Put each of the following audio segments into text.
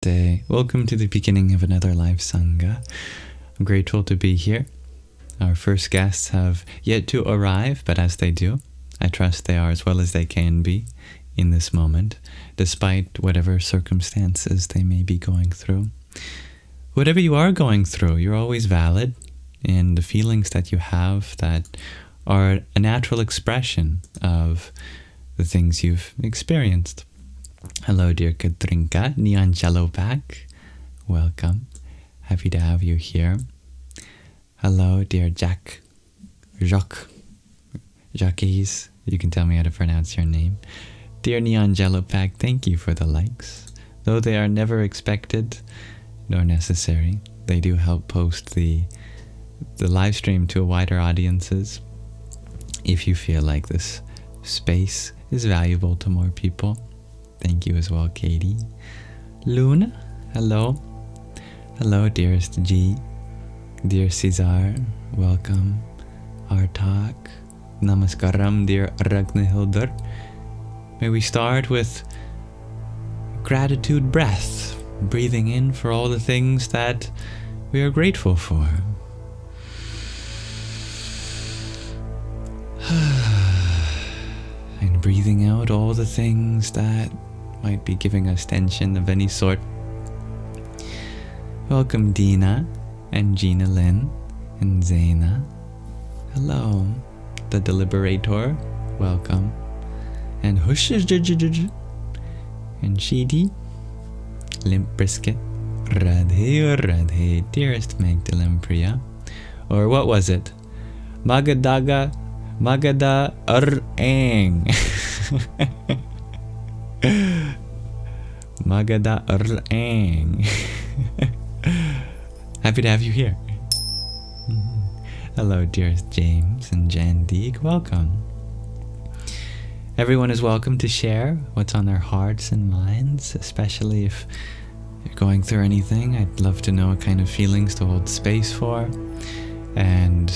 Namaste. Welcome to the beginning of another live Sangha. I'm grateful to be here. Our first guests have yet to arrive, but as they do, I trust they are as well as they can be in this moment, despite whatever circumstances they may be going through. Whatever you are going through, you're always valid, and the feelings that you have that are a natural expression of the things you've experienced. Hello, dear Katrinka, Niancello back. Welcome. Happy to have you here. Hello, dear Jacques. Jacques, you can tell me how to pronounce your name. Dear Niancello back, thank you for the likes. Though they are never expected nor necessary, they do help post the live stream to wider audiences. If you feel like this space is valuable to more people, thank you as well, Katie. Luna, hello. Hello, dearest G. Dear Cesar, welcome. Artak, namaskaram, dear Ragnhildur. May we start with gratitude breath, breathing in for all the things that we are grateful for. And breathing out all the things that might be giving us tension of any sort. Welcome, Dina and Gina Lynn and Zaina. Hello, the Deliberator. Welcome. And Hush and Shidi, Limp Brisket, Radhe Radhe, dearest Magdalene Priya. Or what was it? Magada Ang. Magada Ang. Happy to have you here. Hello, dearest James and Jan Deeg. Welcome. Everyone is welcome to share what's on their hearts and minds, especially if you're going through anything. I'd love to know what kind of feelings to hold space for, and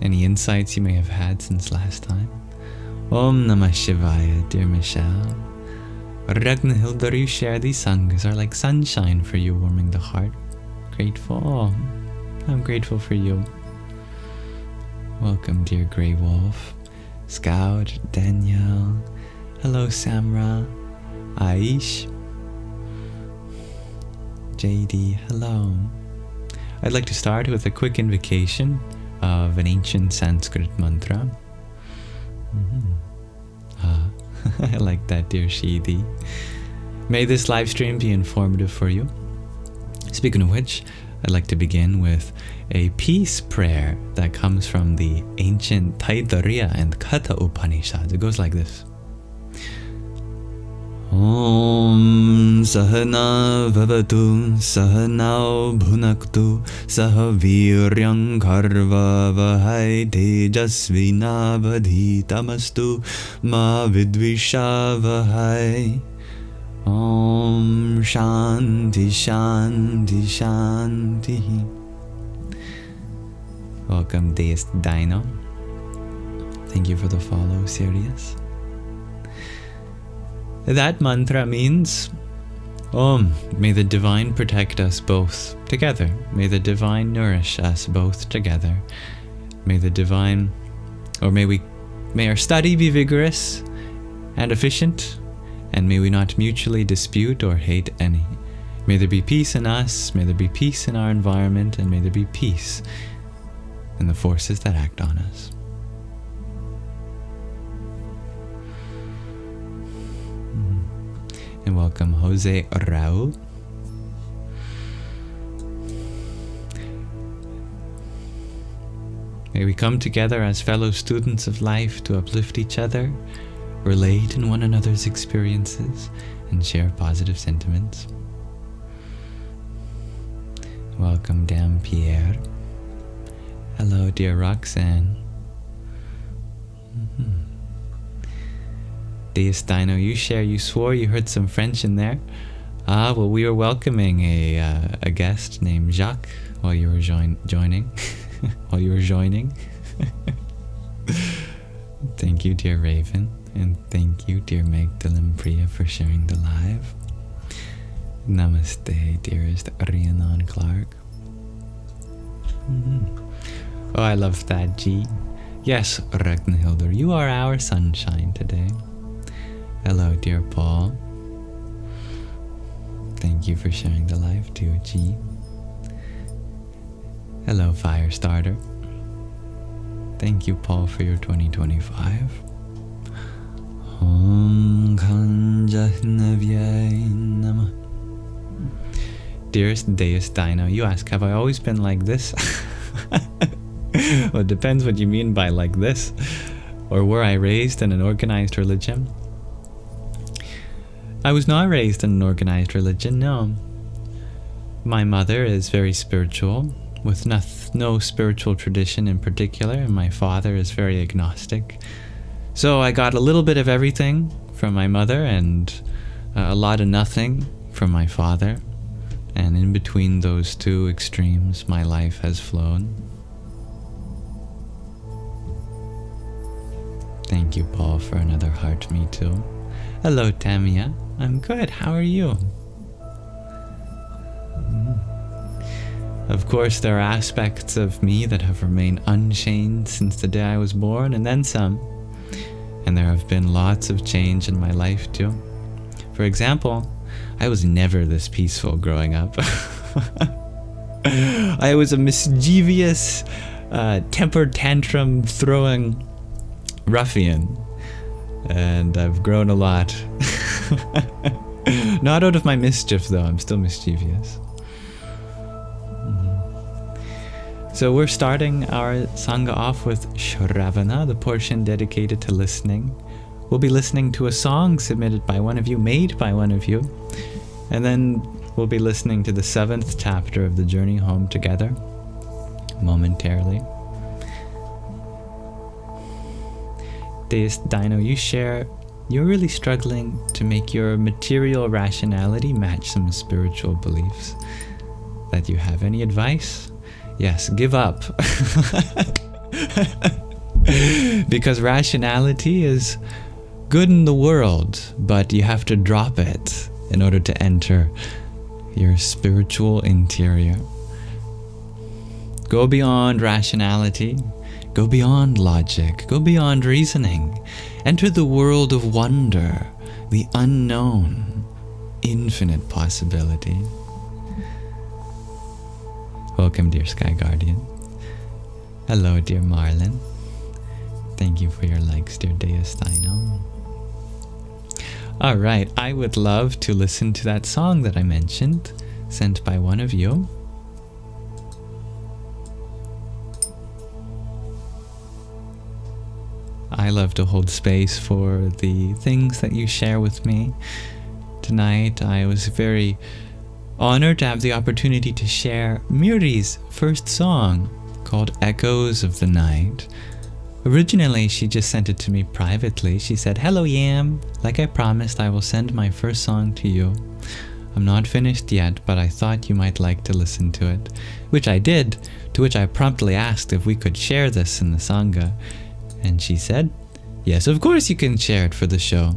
any insights you may have had since last time. Om Namah Shivaya, dear Michelle. Ragnhildur, you share these sanghas are like sunshine for you, warming the heart. Grateful. Oh, I'm grateful for you. Welcome, dear Grey Wolf. Scout, Danielle. Hello, Samra. Aish. JD, hello. I'd like to start with a quick invocation of an ancient Sanskrit mantra. I like that, dear Shidi. May this live stream be informative for you. Speaking of which, I'd like to begin with a peace prayer that comes from the ancient Taittiriya and Katha Upanishads. It goes like this. Om Sahana Vavatu Sahanao Bhunaktu Sahaviryam Karva Vahai Tejasvina Vadhitamastu Ma Vidvisha Vahai. Om Shanti Shanti Shanti. Welcome, Deist Dino. Thank you for the follow, Sirius. That mantra means, Om, may the divine protect us both together. May the divine nourish us both together. May the divine, or may our study be vigorous and efficient, and may we not mutually dispute or hate any. May there be peace in us, may there be peace in our environment, and may there be peace in the forces that act on us. And welcome, Jose Raul. May we come together as fellow students of life to uplift each other, relate in one another's experiences, and share positive sentiments. Welcome, Dame Pierre. Hello, dear Roxanne. Deist Dino, you swore you heard some French in there. Ah, well, we were welcoming a guest named Jacques while you were joining. While you were joining. Thank you, dear Raven. And thank you, dear Magdalene Priya, for sharing the live. Namaste, dearest Rhiannon Clark. Oh, I love that, G. Yes, Ragnhildur, you are our sunshine today. Hello, dear Paul. Thank you for sharing the live too, G. Hello, Firestarter. Thank you, Paul, for your 2025. Om Kanjahnavya Namah. Dearest Deus Dino, you ask, have I always been like this? Well, it depends what you mean by like this. Or were I raised in an organized religion? I was not raised in an organized religion, no. My mother is very spiritual, with no spiritual tradition in particular, and my father is very agnostic. So I got a little bit of everything from my mother and a lot of nothing from my father. And in between those two extremes, my life has flown. Thank you, Paul, for another heart, me too. Hello, Tamia. I'm good. How are you? Of course, there are aspects of me that have remained unchanged since the day I was born, and then some. And there have been lots of change in my life too. For example, I was never this peaceful growing up. I was a mischievous, temper tantrum throwing ruffian. And I've grown a lot. Not out of my mischief though, I'm still mischievous. So we're starting our Sangha off with Shravana, the portion dedicated to listening. We'll be listening to a song submitted by one of you, made by one of you. And then we'll be listening to the 7th chapter of the journey home together, momentarily. Deus Dino, you share, you're really struggling to make your material rationality match some spiritual beliefs that you have. Any advice? Yes, give up. Because rationality is good in the world, but you have to drop it in order to enter your spiritual interior. Go beyond rationality, go beyond logic, go beyond reasoning. Enter the world of wonder, the unknown, infinite possibility. Welcome, dear Sky Guardian. Hello, dear Marlin. Thank you for your likes, dear Deus Dino. Alright, I would love to listen to that song that I mentioned, sent by one of you. I love to hold space for the things that you share with me. Tonight, I was very honored to have the opportunity to share Miri's first song, called Echoes of the Night. Originally, she just sent it to me privately. She said, "Hello, Yam. Like I promised, I will send my first song to you. I'm not finished yet, but I thought you might like to listen to it." Which I did, to which I promptly asked if we could share this in the Sangha. And she said, "Yes, of course you can share it for the show.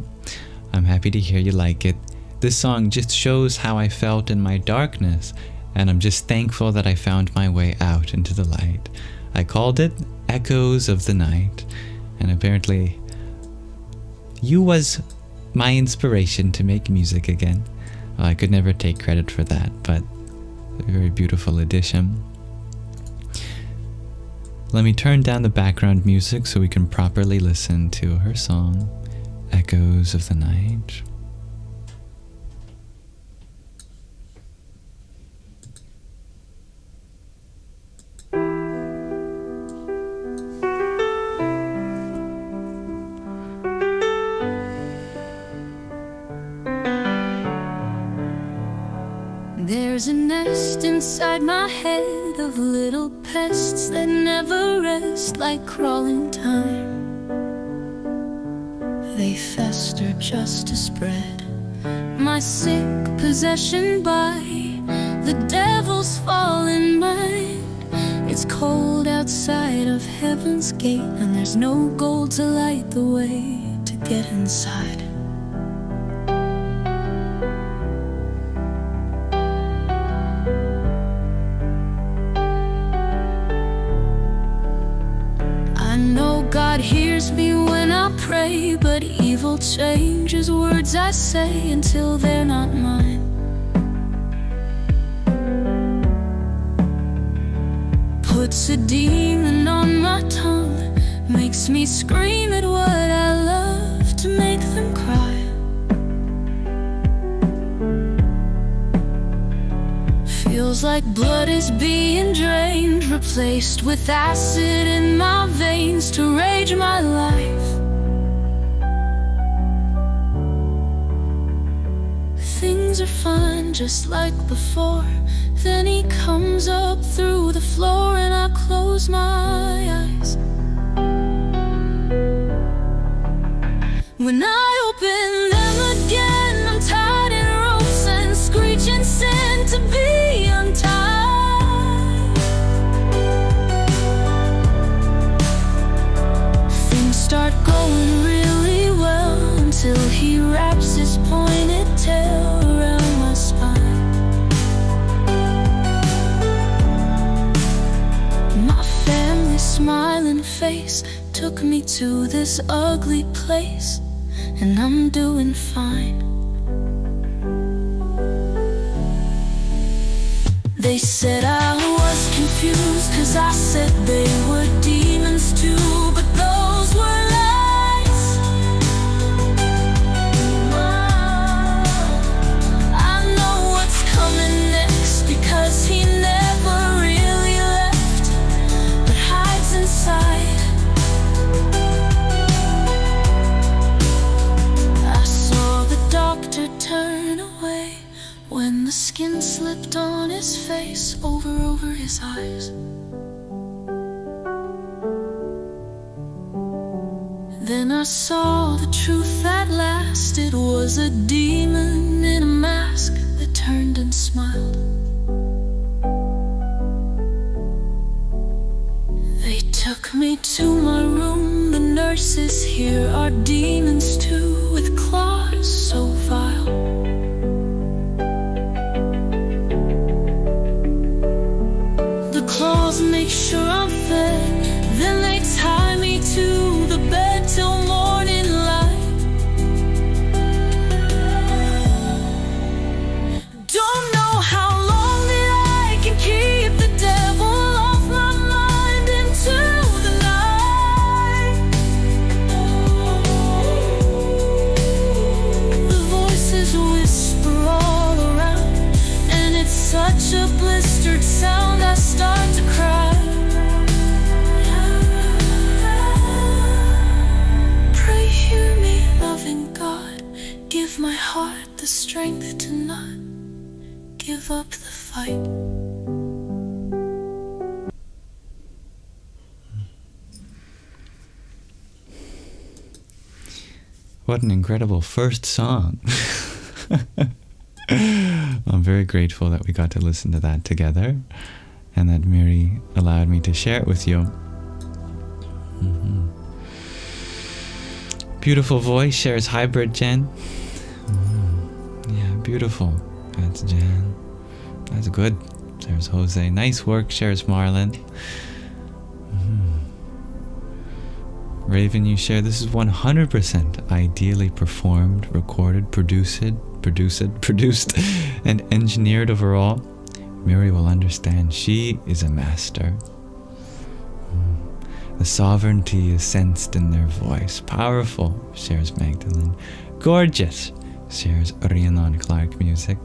I'm happy to hear you like it. This song just shows how I felt in my darkness, and I'm just thankful that I found my way out into the light. I called it Echoes of the Night, and apparently you was my inspiration to make music again." Well, I could never take credit for that, but a very beautiful addition. Let me turn down the background music so we can properly listen to her song, Echoes of the Night. There's a nest inside my head of little pests that never rest like crawling time. They fester just to spread my sick possession by the devil's fallen mind. It's cold outside of heaven's gate, and there's no gold to light the way to get inside. pray, but evil changes words I say until they're not mine. Puts a demon on my tongue, makes me scream at what I love to make them cry. Feels like blood is being drained, replaced with acid in my veins to rage my life. Things are fine just like before. Then he comes up through the floor and I close my eyes. When I open them again, I'm tied in ropes and screeching sin to be untied. Things start going really well until he wraps his pointed tail around my spine. Smiling face took me to this ugly place, and I'm doing fine. They said I was confused, cause I said they were demons too, but those were lies. I know what's coming next, because he never really left, but hides inside. I saw the doctor turn away when the skin slipped on his face over his eyes. Then I saw the truth at last. It was a demon in a mask that turned and smiled. They took me to my room. The nurses here are demons too, with claws so vile. Claws make sure I'm fed, then they tie me to the bed till morning light. Don't know how long that I can keep the devil off my mind into the night. The voices whisper all around, and it's such a blistered sound I start to cry. Pray hear me, loving God. Give my heart the strength to not give up the fight. What an incredible first song. I'm very grateful that we got to listen to that together, and that Miri allowed me to share it with you. Beautiful voice, shares hybrid, Jen. Yeah, beautiful. That's Jen. That's good. There's Jose. Nice work, shares Marlon. Raven, you share this is 100% ideally performed, recorded, produced, and engineered overall. Miri will understand. She is a master. The sovereignty is sensed in their voice. Powerful, shares Magdalene. Gorgeous, shares Rhiannon Clark Music.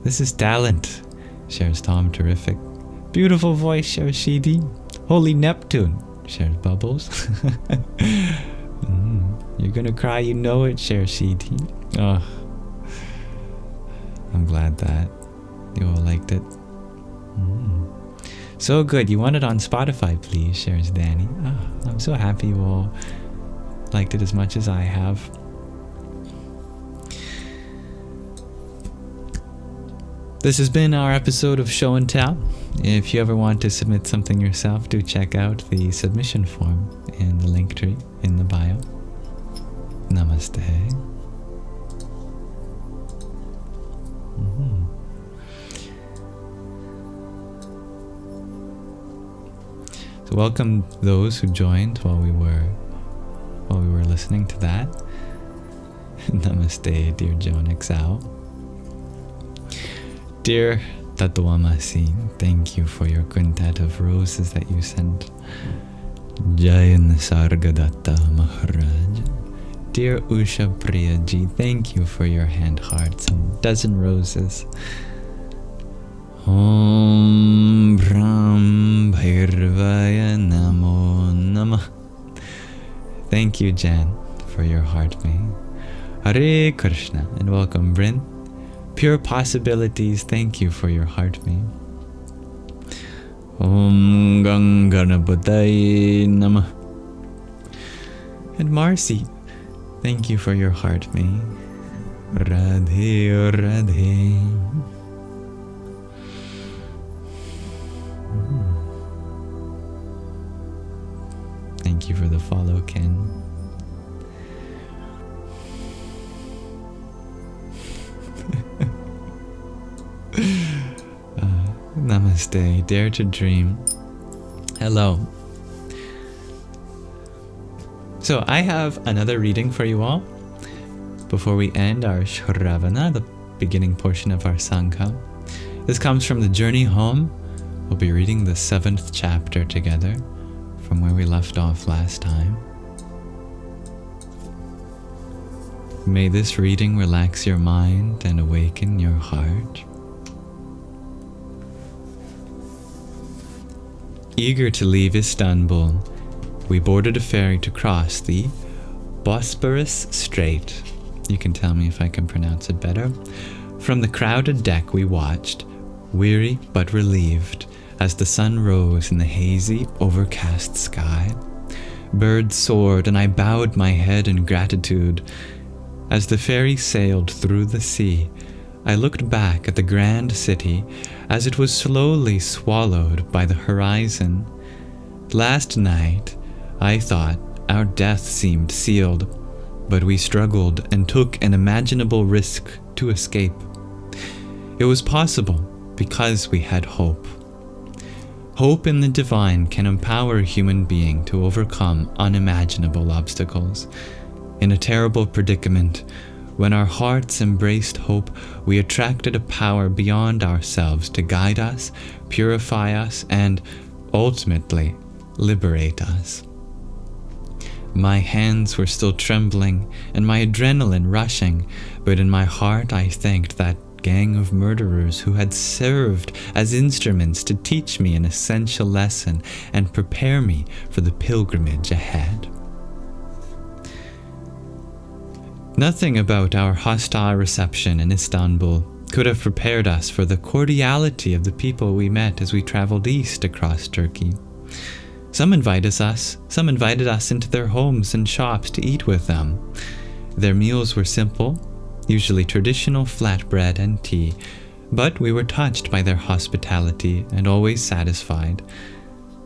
This is talent, shares Tom Terrific. Beautiful voice, shares Shidi. Holy Neptune, shares Bubbles. You're gonna cry, you know it, shares Shidi. Oh, I'm glad that you all liked it. So good. You want it on Spotify, please, shares Danny. Oh, I'm so happy you all liked it as much as I have. This has been our episode of Show and Tell. If you ever want to submit something yourself, do check out the submission form in the link tree in the bio. Namaste. So welcome those who joined while we were while we were listening to that. Namaste, dear Joan XL. Dear Tatuamasi, thank you for your quintet of roses that you sent. Jayan Sargadatta Maharaj. Dear Usha Priyaji, thank you for your hand hearts, a dozen roses. Om Brahm Bhairvaya Namo Namah. Thank you, Jan, for your heart me. Hare Krishna, and welcome, Bryn. Pure Possibilities, thank you for your heart me. Om Ganganapataye Namah. And Marcy, thank you for your heart me. Radhe Radhe. Thank you for the follow, Ken. Namaste, dare to dream. Hello. So I have another reading for you all before we end our Shravana, the beginning portion of our Sangha. This comes from the Journey Home. We'll be reading the 7th chapter together from where we left off last time. May this reading relax your mind and awaken your heart. Eager to leave Istanbul, we boarded a ferry to cross the Bosporus Strait. You can tell me if I can pronounce it better. From the crowded deck we watched, weary but relieved, as the sun rose in the hazy, overcast sky. Birds soared, and I bowed my head in gratitude. As the ferry sailed through the sea, I looked back at the grand city as it was slowly swallowed by the horizon. Last night, I thought our death seemed sealed, but we struggled and took an imaginable risk to escape. It was possible because we had hope. Hope in the divine can empower a human being to overcome unimaginable obstacles. In a terrible predicament, when our hearts embraced hope, we attracted a power beyond ourselves to guide us, purify us, and ultimately liberate us. My hands were still trembling and my adrenaline rushing, but in my heart I thanked that gang of murderers who had served as instruments to teach me an essential lesson and prepare me for the pilgrimage ahead. Nothing about our hostile reception in Istanbul could have prepared us for the cordiality of the people we met as we traveled east across Turkey. Some invited us into their homes and shops to eat with them. Their meals were simple, usually traditional flatbread and tea, but we were touched by their hospitality and always satisfied.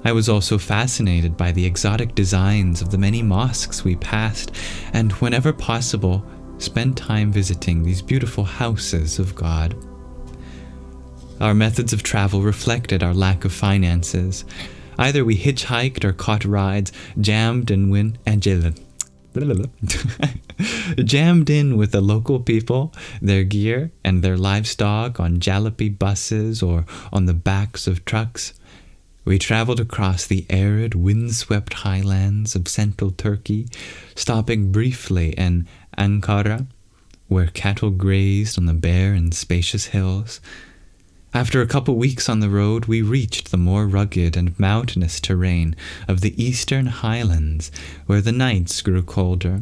I was also fascinated by the exotic designs of the many mosques we passed, and whenever possible, spent time visiting these beautiful houses of God. Our methods of travel reflected our lack of finances. Either we hitchhiked or caught rides, jammed in with the local people, their gear and their livestock on jalopy buses or on the backs of trucks. We traveled across the arid, windswept highlands of central Turkey, stopping briefly in Ankara, where cattle grazed on the bare and spacious hills. After a couple weeks on the road, we reached the more rugged and mountainous terrain of the eastern highlands, where the nights grew colder.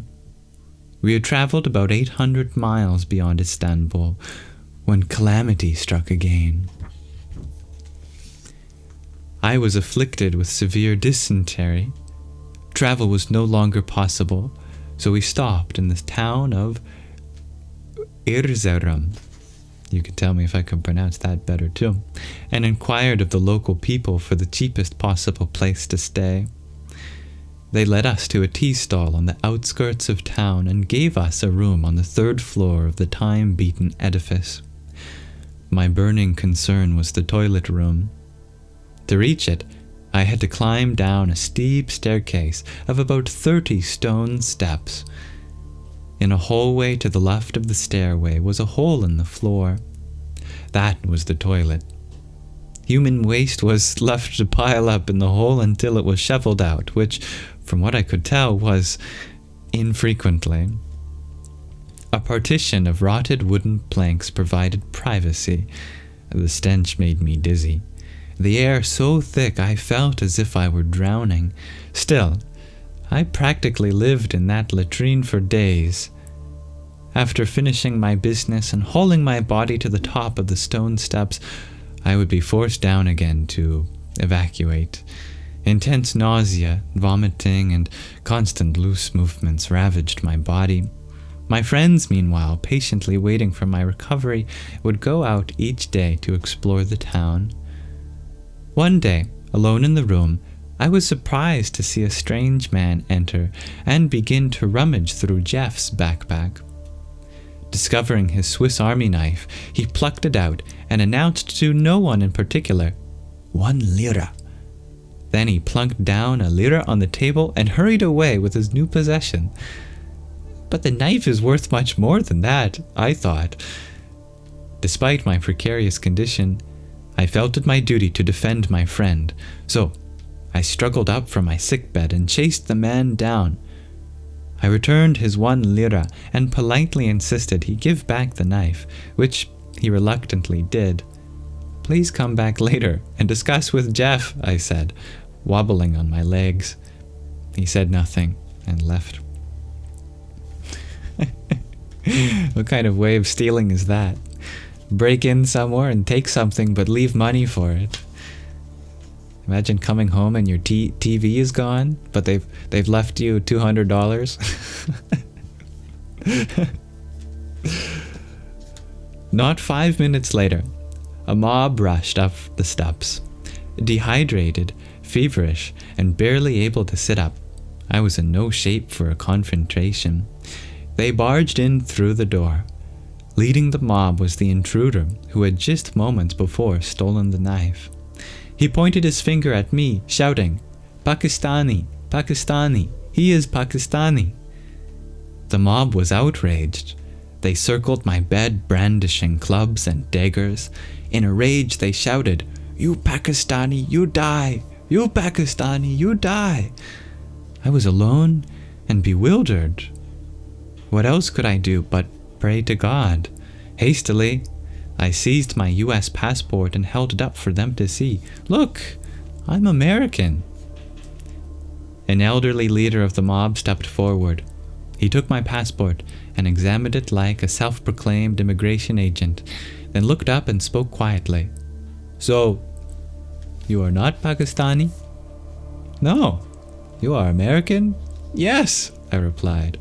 We had traveled about 800 miles beyond Istanbul when calamity struck again. I was afflicted with severe dysentery. Travel was no longer possible, so we stopped in the town of Erzurum. You can tell me if I can pronounce that better too, and inquired of the local people for the cheapest possible place to stay. They led us to a tea stall on the outskirts of town and gave us a room on the 3rd floor of the time-beaten edifice. My burning concern was the toilet room. To reach it, I had to climb down a steep staircase of about 30 stone steps. In a hallway to the left of the stairway was a hole in the floor. That was the toilet. Human waste was left to pile up in the hole until it was shoveled out, which, from what I could tell, was infrequently. A partition of rotted wooden planks provided privacy. The stench made me dizzy. The air so thick I felt as if I were drowning. Still, I practically lived in that latrine for days. After finishing my business and hauling my body to the top of the stone steps, I would be forced down again to evacuate. Intense nausea, vomiting, and constant loose movements ravaged my body. My friends, meanwhile, patiently waiting for my recovery, would go out each day to explore the town. One day, alone in the room, I was surprised to see a strange man enter and begin to rummage through Jeff's backpack. Discovering his Swiss Army knife, he plucked it out and announced to no one in particular, 1 lira. Then he plunked down a lira on the table and hurried away with his new possession. But the knife is worth much more than that, I thought. Despite my precarious condition, I felt it my duty to defend my friend, so I struggled up from my sickbed and chased the man down. I returned his 1 lira and politely insisted he give back the knife, which he reluctantly did. Please come back later and discuss with Jeff, I said, wobbling on my legs. He said nothing and left. What kind of way of stealing is that? Break in somewhere and take something but leave money for it. Imagine coming home and your TV is gone, but they've left you $200. Not 5 minutes later, a mob rushed up the steps. Dehydrated, feverish, and barely able to sit up, I was in no shape for a confrontation. They barged in through the door. Leading the mob was the intruder who had just moments before stolen the knife. He pointed his finger at me, shouting, "Pakistani, Pakistani, he is Pakistani." The mob was outraged. They circled my bed brandishing clubs and daggers. In a rage they shouted, "You Pakistani, you die! You Pakistani, you die!" I was alone and bewildered. What else could I do but pray to God? Hastily, I seized my U.S. passport and held it up for them to see. "Look, I'm American." An elderly leader of the mob stepped forward. He took my passport and examined it like a self-proclaimed immigration agent, then looked up and spoke quietly. "So, you are not Pakistani?" "No." "You are American?" "Yes," I replied.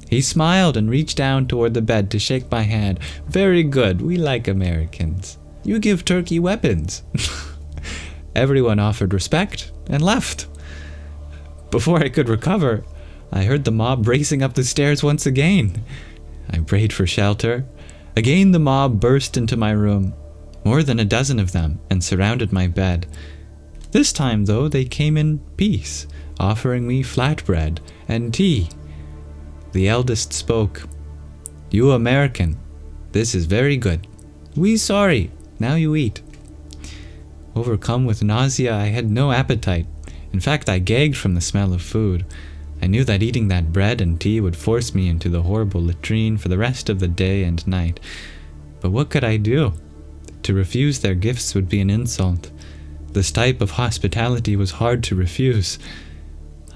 He smiled and reached down toward the bed to shake my hand. "Very good, we like Americans. You give Turkey weapons." Everyone offered respect and left. Before I could recover, I heard the mob racing up the stairs once again. I prayed for shelter. Again the mob burst into my room, more than a dozen of them, and surrounded my bed. This time, though, they came in peace, offering me flatbread and tea. The eldest spoke. "You American, this is very good. We sorry, now you eat." Overcome with nausea, I had no appetite. In fact, I gagged from the smell of food. I knew that eating that bread and tea would force me into the horrible latrine for the rest of the day and night. But what could I do? To refuse their gifts would be an insult. This type of hospitality was hard to refuse.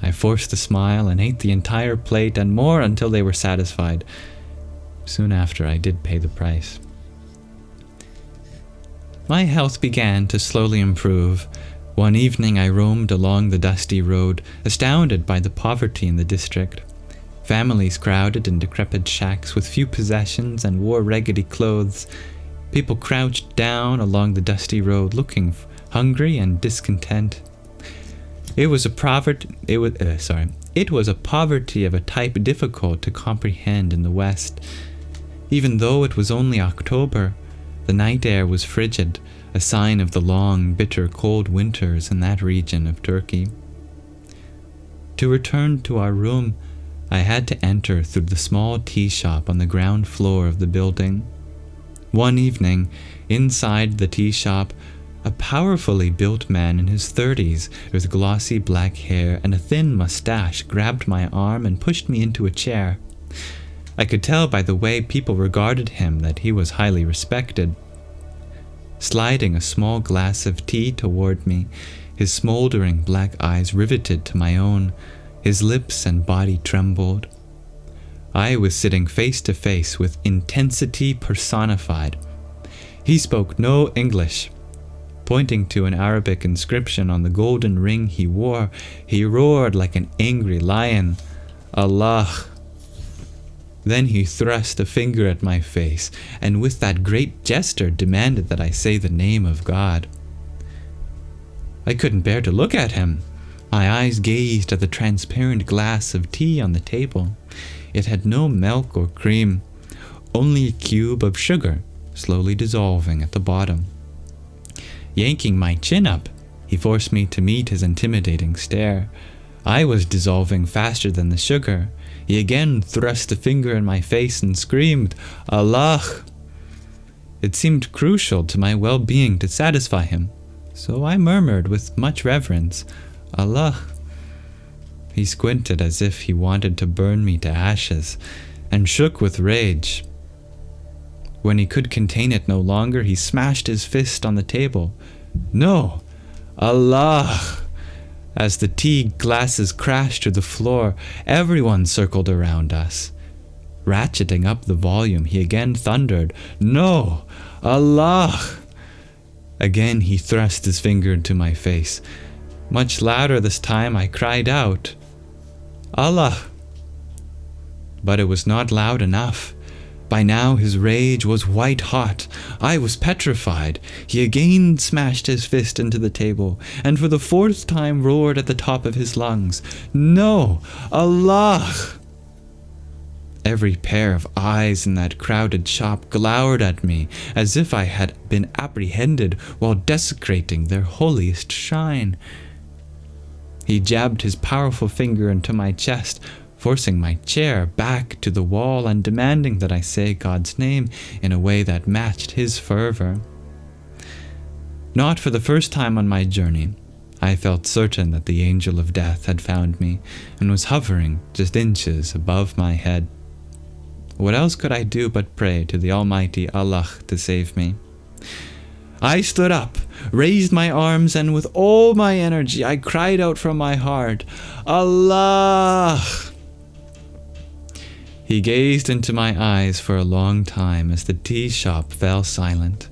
I forced a smile and ate the entire plate and more until they were satisfied. Soon after, I did pay the price. My health began to slowly improve. One evening I roamed along the dusty road, astounded by the poverty in the district. Families crowded in decrepit shacks with few possessions and wore raggedy clothes. People crouched down along the dusty road, looking hungry and discontent. It was a poverty of a type difficult to comprehend in the West. Even though it was only October, The night air was frigid, a sign of the long, bitter, cold winters in that region of Turkey. To return to our room, I had to enter through the small tea shop on the ground floor of the building. One evening, inside the tea shop, a powerfully built man in his 30s with glossy black hair and a thin mustache grabbed my arm and pushed me into a chair. I could tell by the way people regarded him that he was highly respected. Sliding a small glass of tea toward me, his smoldering black eyes riveted to my own, his lips and body trembled. I was sitting face to face with intensity personified. He spoke no English. Pointing to an Arabic inscription on the golden ring he wore, he roared like an angry lion, "Allah!" Then he thrust a finger at my face, and with that great gesture demanded that I say the name of God. I couldn't bear to look at him. My eyes gazed at the transparent glass of tea on the table. It had no milk or cream, only a cube of sugar, slowly dissolving at the bottom. Yanking my chin up, he forced me to meet his intimidating stare. I was dissolving faster than the sugar. He again thrust a finger in my face and screamed, "Allah!" It seemed crucial to my well-being to satisfy him, so I murmured with much reverence, "Allah." He squinted as if he wanted to burn me to ashes, and shook with rage. When he could contain it no longer, he smashed his fist on the table. "No! Allah!" As the tea glasses crashed to the floor, everyone circled around us. Ratcheting up the volume, he again thundered, "No! Allah!" Again he thrust his finger into my face. Much louder this time, I cried out, "Allah!" But it was not loud enough. By now his rage was white hot. I was petrified. He again smashed his fist into the table, and for the 4th time roared at the top of his lungs, "No! Allah!" Every pair of eyes in that crowded shop glowered at me as if I had been apprehended while desecrating their holiest shrine. He jabbed his powerful finger into my chest, forcing my chair back to the wall and demanding that I say God's name in a way that matched his fervor. Not for the first time on my journey, I felt certain that the angel of death had found me and was hovering just inches above my head. What else could I do but pray to the Almighty Allah to save me? I stood up, raised my arms, and with all my energy I cried out from my heart, "Allah!" He gazed into my eyes for a long time as the tea shop fell silent.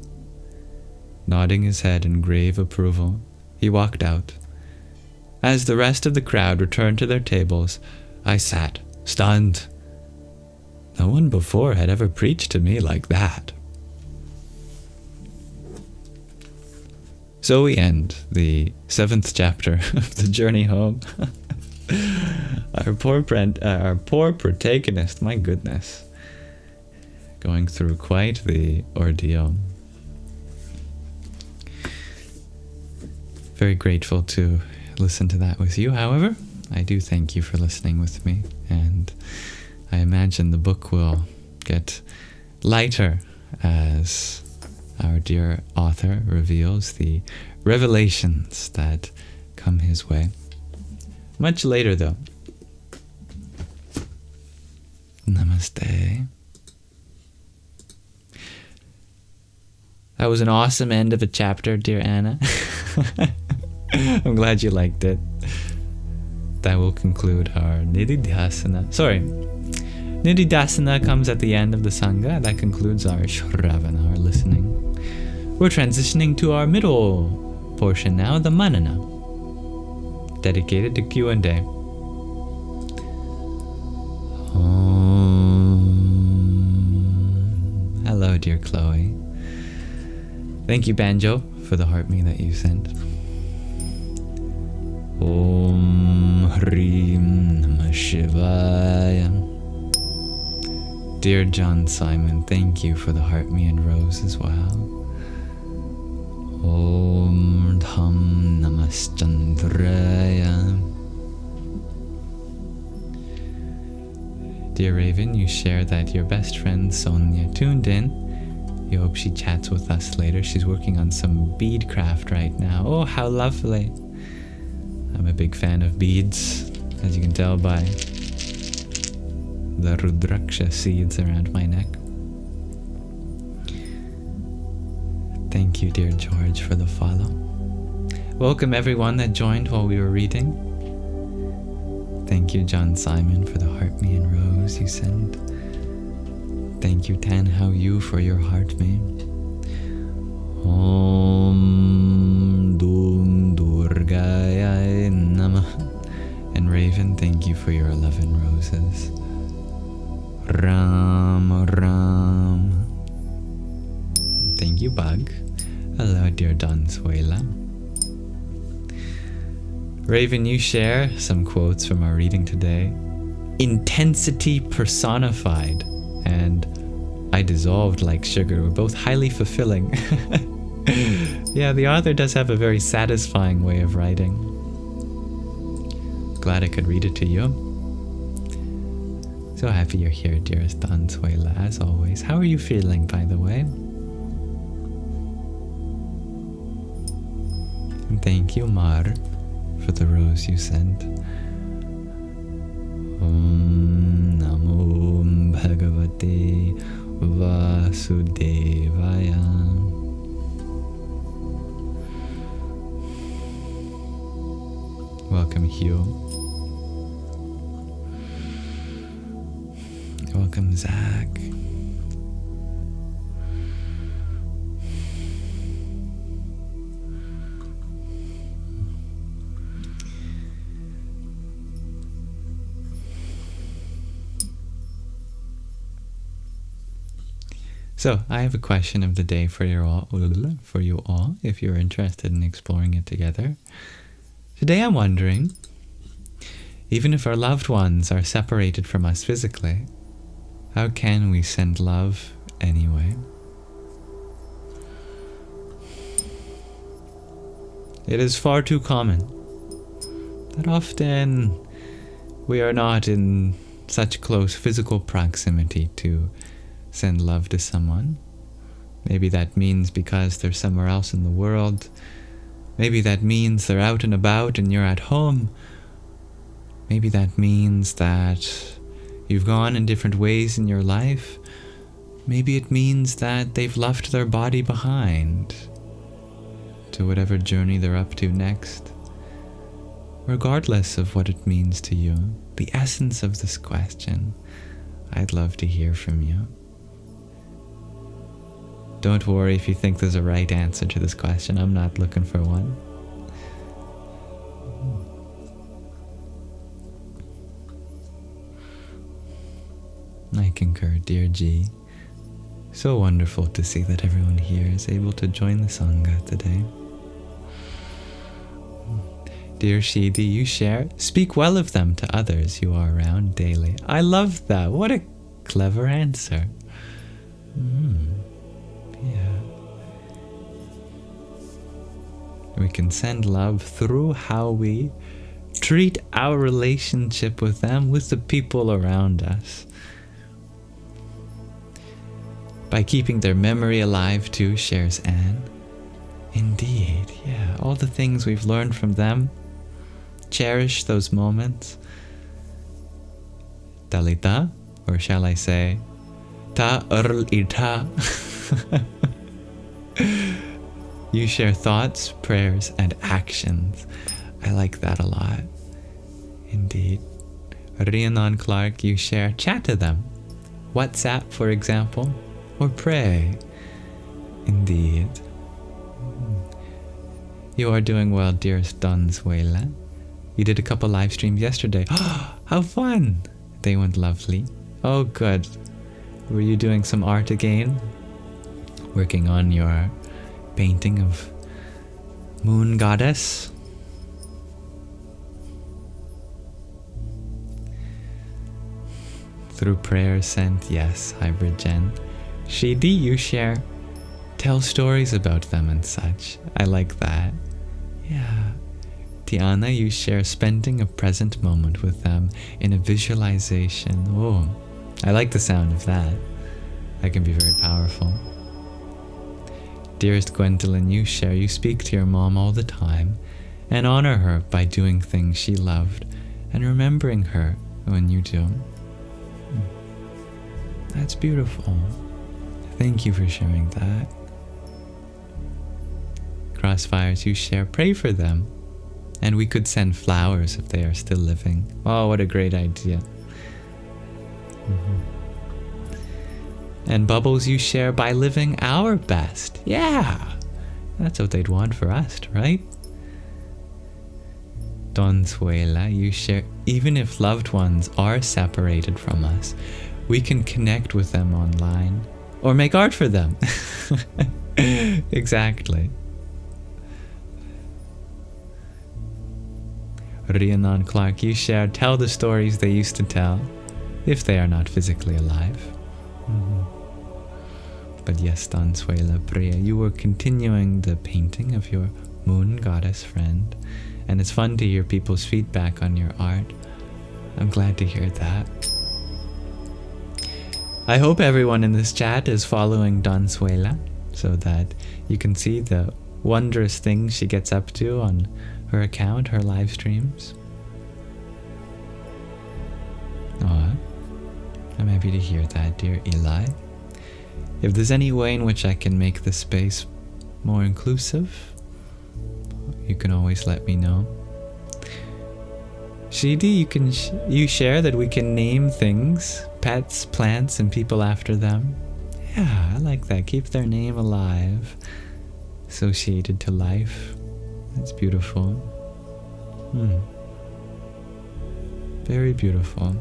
Nodding his head in grave approval, he walked out. As the rest of the crowd returned to their tables, I sat, stunned. No one before had ever preached to me like that. So we end the 7th chapter of the journey home. Our poor protagonist, my goodness, going through quite the ordeal. Very grateful to listen to that with you. However, I do thank you for listening with me, and I imagine the book will get lighter as our dear author reveals the revelations that come his way. Much later, though. Namaste. That was an awesome end of a chapter, dear Anna. I'm glad you liked it. That will conclude our Nididhyasana. Sorry. Nididhyasana comes at the end of the Sangha. That concludes our Shravana, our listening. We're transitioning to our middle portion now, the Manana, dedicated to Q&A. Hello, dear Chloe. Thank you, Banjo, for the heart me that you sent. Om Hrim Namah Shivaya. Dear John Simon, thank you for the heart, me, and rose as well. Om Dham Namaschandraya. Dear Raven, you share that your best friend Sonia tuned in. You hope she chats with us later. She's working on some bead craft right now. Oh, how lovely. I'm a big fan of beads, as you can tell by the Rudraksha seeds around my neck. Thank you, dear George, for the follow. Welcome everyone that joined while we were reading. Thank you, John Simon, for the heart, me, and rose you sent. Thank you, Tan How You, for your heart, me. Om Dum Durgaya Namah. And Raven, thank you for your 11 roses. Ram Ram. Thank you, Bug. Hello, dear Donsuela. Raven, you share some quotes from our reading today. Intensity personified and I dissolved like sugar were both highly fulfilling. Yeah, the author does have a very satisfying way of writing. Glad I could read it to you. So happy you're here, dearest Donsuela, as always. How are you feeling, by the way? And thank you, Mar, for the rose you sent. Om Namo Bhagavate Vasudevaya. Welcome, Hugh. Welcome, Zach. So, I have a question of the day for you all, if you're interested in exploring it together. Today I'm wondering, even if our loved ones are separated from us physically, how can we send love anyway? It is far too common that often we are not in such close physical proximity to send love to someone. Maybe that means because they're somewhere else in the world. Maybe that means they're out and about and you're at home. Maybe that means that you've gone in different ways in your life. Maybe it means that they've left their body behind to whatever journey they're up to next. Regardless of what it means to you, the essence of this question, I'd love to hear from you. Don't worry if you think there's a right answer to this question. I'm not looking for one. I concur, dear G. So wonderful to see that everyone here is able to join the Sangha today. Dear Shidi, you share, speak well of them to others you are around daily. I love that. What a clever answer. Yeah. We can send love through how we treat our relationship with them, with the people around us. By keeping their memory alive too, shares Anne. Indeed, yeah. All the things we've learned from them. Cherish those moments. Dalita, or shall I say, Ta ita. You share thoughts, prayers, and actions. I like that a lot. Indeed. Rhiannon Clark, you share, chat to them. WhatsApp, for example, or pray. Indeed. You are doing well, dearest Donsuela. You did a couple live streams yesterday. How fun! They went lovely. Oh, good. Were you doing some art again? Working on your painting of Moon Goddess? Through prayer sent, yes, Hybrid Jen. Shidi, you share, tell stories about them and such. I like that. Yeah. Tiana, you share spending a present moment with them in a visualization. Oh, I like the sound of that. That can be very powerful. Dearest Gwendolyn, you share, you speak to your mom all the time and honor her by doing things she loved and remembering her when you do. That's beautiful. Thank you for sharing that. Crossfires, you share, pray for them. And we could send flowers if they are still living. Oh, what a great idea. And Bubbles, you share, by living our best. Yeah, that's what they'd want for us, right? Donzuela, you share, even if loved ones are separated from us, we can connect with them online or make art for them. Exactly. Rhiannon Clark, you share, tell the stories they used to tell if they are not physically alive. But yes, Donzuela Brea, you were continuing the painting of your moon goddess friend, and it's fun to hear people's feedback on your art. I'm glad to hear that. I hope everyone in this chat is following Donzuela so that you can see the wondrous things she gets up to on her account, her live streams. Oh, I'm happy to hear that, dear Eli. If there's any way in which I can make the space more inclusive, you can always let me know. Shidi, you share that we can name things, pets, plants, and people after them. Yeah, I like that. Keep their name alive, associated to life. That's beautiful. Very beautiful.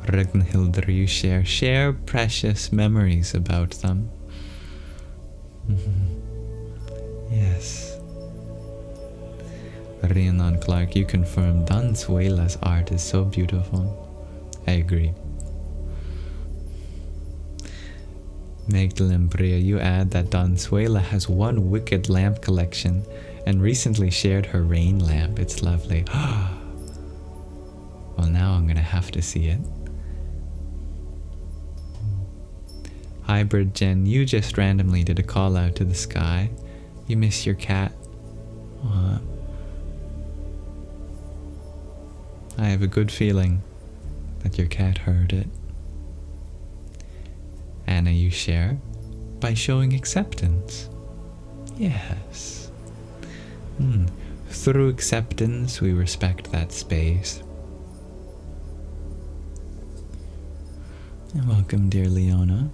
Ragnhildur, you share precious memories about them. Yes. Rhiannon Clark, you confirm Donzuela's art is so beautiful. I agree. Magdalene Brea, you add that Donzuela has one wicked lamp collection and recently shared her rain lamp. It's lovely. Well, now I'm gonna have to see it. Hybrid Jen, you just randomly did a call out to the sky. You miss your cat. I have a good feeling that your cat heard it. Anna, you share by showing acceptance. Yes. Through acceptance, we respect that space. And welcome, dear Leona.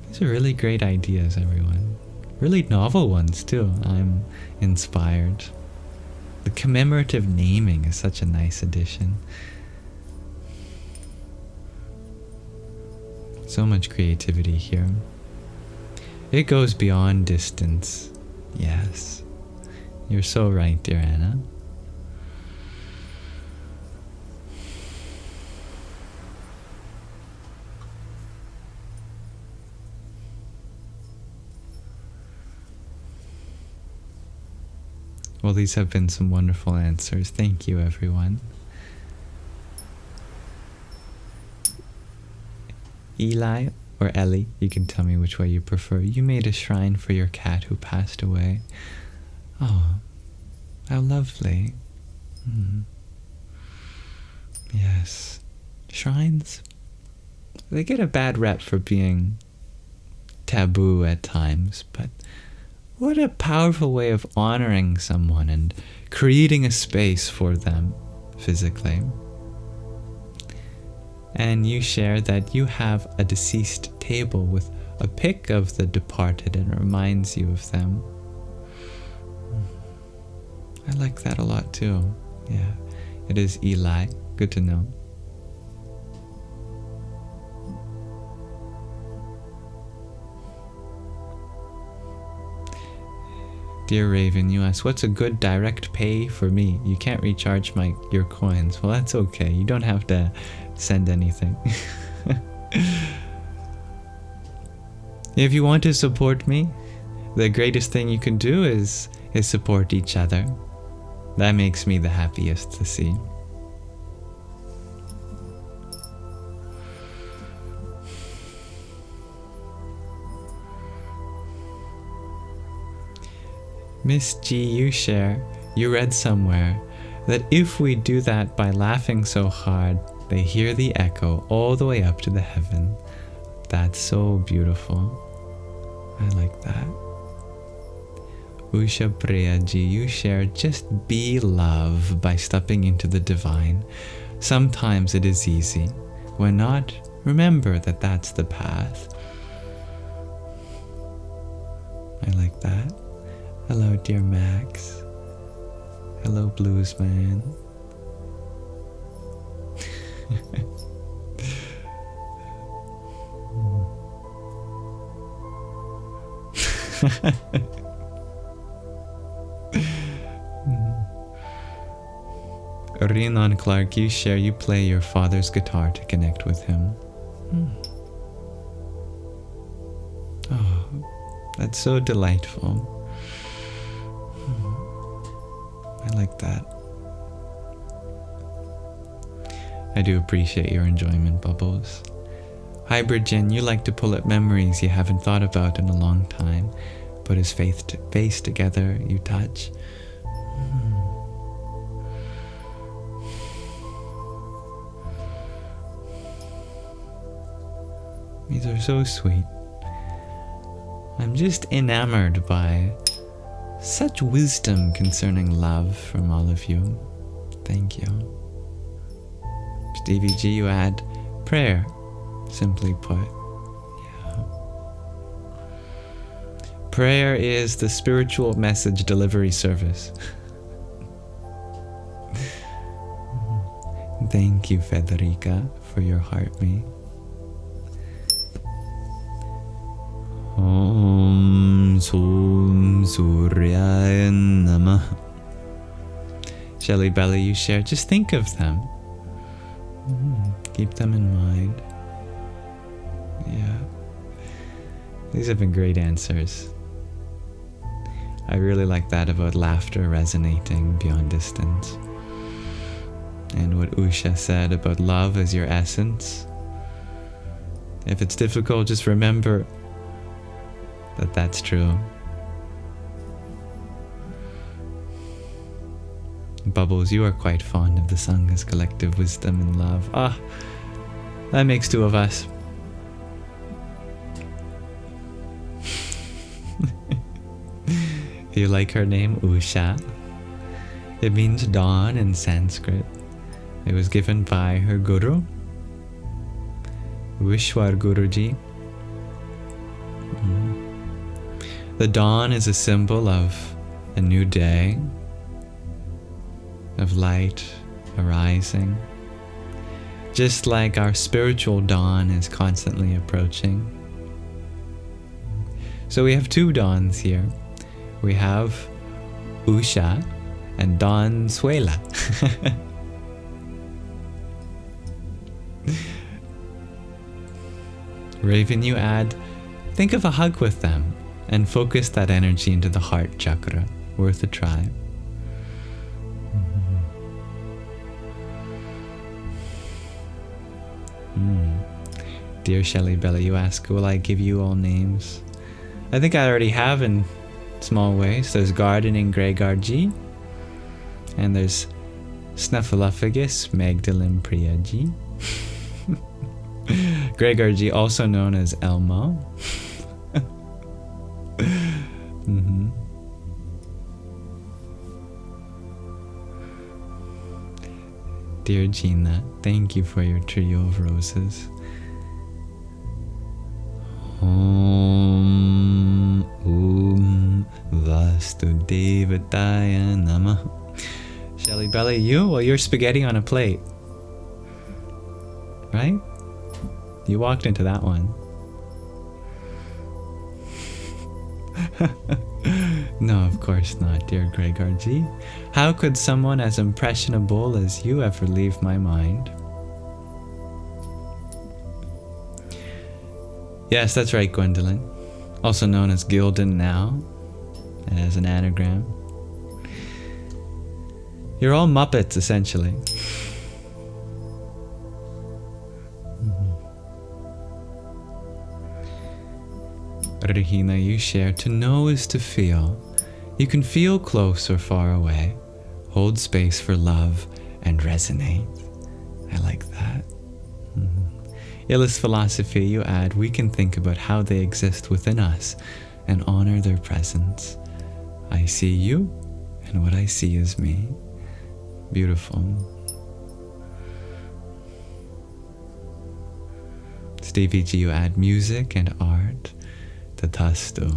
These are really great ideas, everyone. Really novel ones, too. I'm inspired. The commemorative naming is such a nice addition. So much creativity here. It goes beyond distance. Yes. You're so right, dear Anna. Well, these have been some wonderful answers. Thank you, everyone. Eli or Ellie, you can tell me which way you prefer. You made a shrine for your cat who passed away. Oh, how lovely. Yes. Shrines, they get a bad rep for being taboo at times, but what a powerful way of honoring someone and creating a space for them physically. And you share that you have a deceased table with a pic of the departed and it reminds you of them. I like that a lot too. Yeah, it is Eli. Good to know. Dear Raven, you ask, what's a good direct pay for me? You can't recharge your coins. Well, that's okay. You don't have to send anything. If you want to support me, the greatest thing you can do is support each other. That makes me the happiest to see. Miss G, you read somewhere that if we do that by laughing so hard, they hear the echo all the way up to the heaven. That's so beautiful. I like that. Usha Priya Ji, you share, just be love by stepping into the divine. Sometimes it is easy. When not, remember that that's the path. I like that. Hello, dear Max. Hello, Blues Man. Renan Clark, you share, you play your father's guitar to connect with him. Oh, that's so delightful. I like that. I do appreciate your enjoyment, Bubbles. Hybrid Jen, you like to pull up memories you haven't thought about in a long time. Put his face together, you touch. These are so sweet. I'm just enamored by such wisdom concerning love from all of you. Thank you. Stevie G, you add prayer, simply put. Yeah. Prayer is the spiritual message delivery service. Thank you, Federica, for your heartbeat. Om Som Suryaya Namah. Shelly Belly, you share, just think of them. Keep them in mind. Yeah. These have been great answers. I really like that about laughter resonating beyond distance. And what Usha said about love as your essence. If it's difficult, just remember that that's true. Bubbles, you are quite fond of the Sangha's collective wisdom and love. Ah, that makes two of us. You like her name, Usha? It means dawn in Sanskrit. It was given by her guru, Vishwar Guruji. The dawn is a symbol of a new day, of light arising, just like our spiritual dawn is constantly approaching. So we have two dawns here. We have Usha and Don Suela. Raven, you add, think of a hug with them and focus that energy into the heart chakra. Worth a try. Dear Shelley Bella, you ask, will I give you all names? I think I already have in small ways. There's Gardening Gregor G. And there's Snuffleupagus Magdalene Priya G. Gregor G, also known as Elmo. Dear Gina, thank you for your trio of roses. Om Vasudevaya Namah. Shelly Belly, you? Well, you're spaghetti on a plate. Right? You walked into that one. No, of Of course not, dear Gregor G. How could someone as impressionable as you ever leave my mind? Yes, that's right, Gwendolyn. Also known as Gildan now, and as an anagram. You're all Muppets, essentially. Regina, you share, to know is to feel. You can feel close or far away. Hold space for love and resonate. I like that. Illis philosophy, you add, we can think about how they exist within us and honor their presence. I see you, and what I see is me. Beautiful. Stevie G, you add music and art. Tatastu.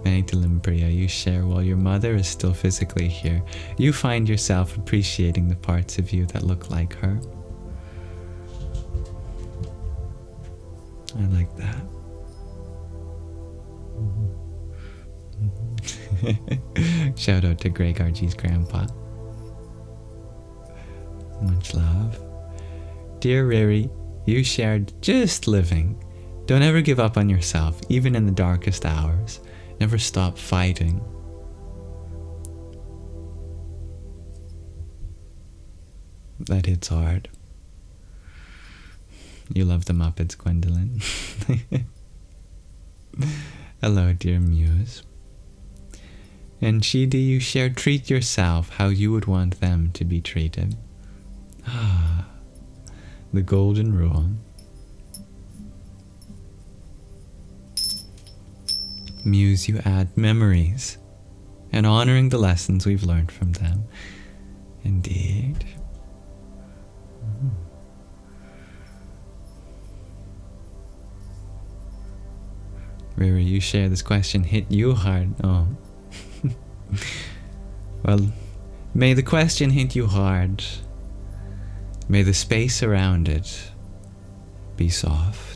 Manitalimpria, you share, while your mother is still physically here, you find yourself appreciating the parts of you that look like her. I like that. Shout out to Greg RG's grandpa. Much love. Dear Riri, you shared, just living. Don't ever give up on yourself, even in the darkest hours. Never stop fighting. That hits hard. You love the Muppets, Gwendolyn. Hello, dear Muse. And Shidi, you share, treat yourself how you would want them to be treated. Ah, the golden rule. Muse, you add memories and honoring the lessons we've learned from them. Indeed. Riri, you share, this question hit you hard. Oh. Well, may the question hit you hard. May the space around it be soft.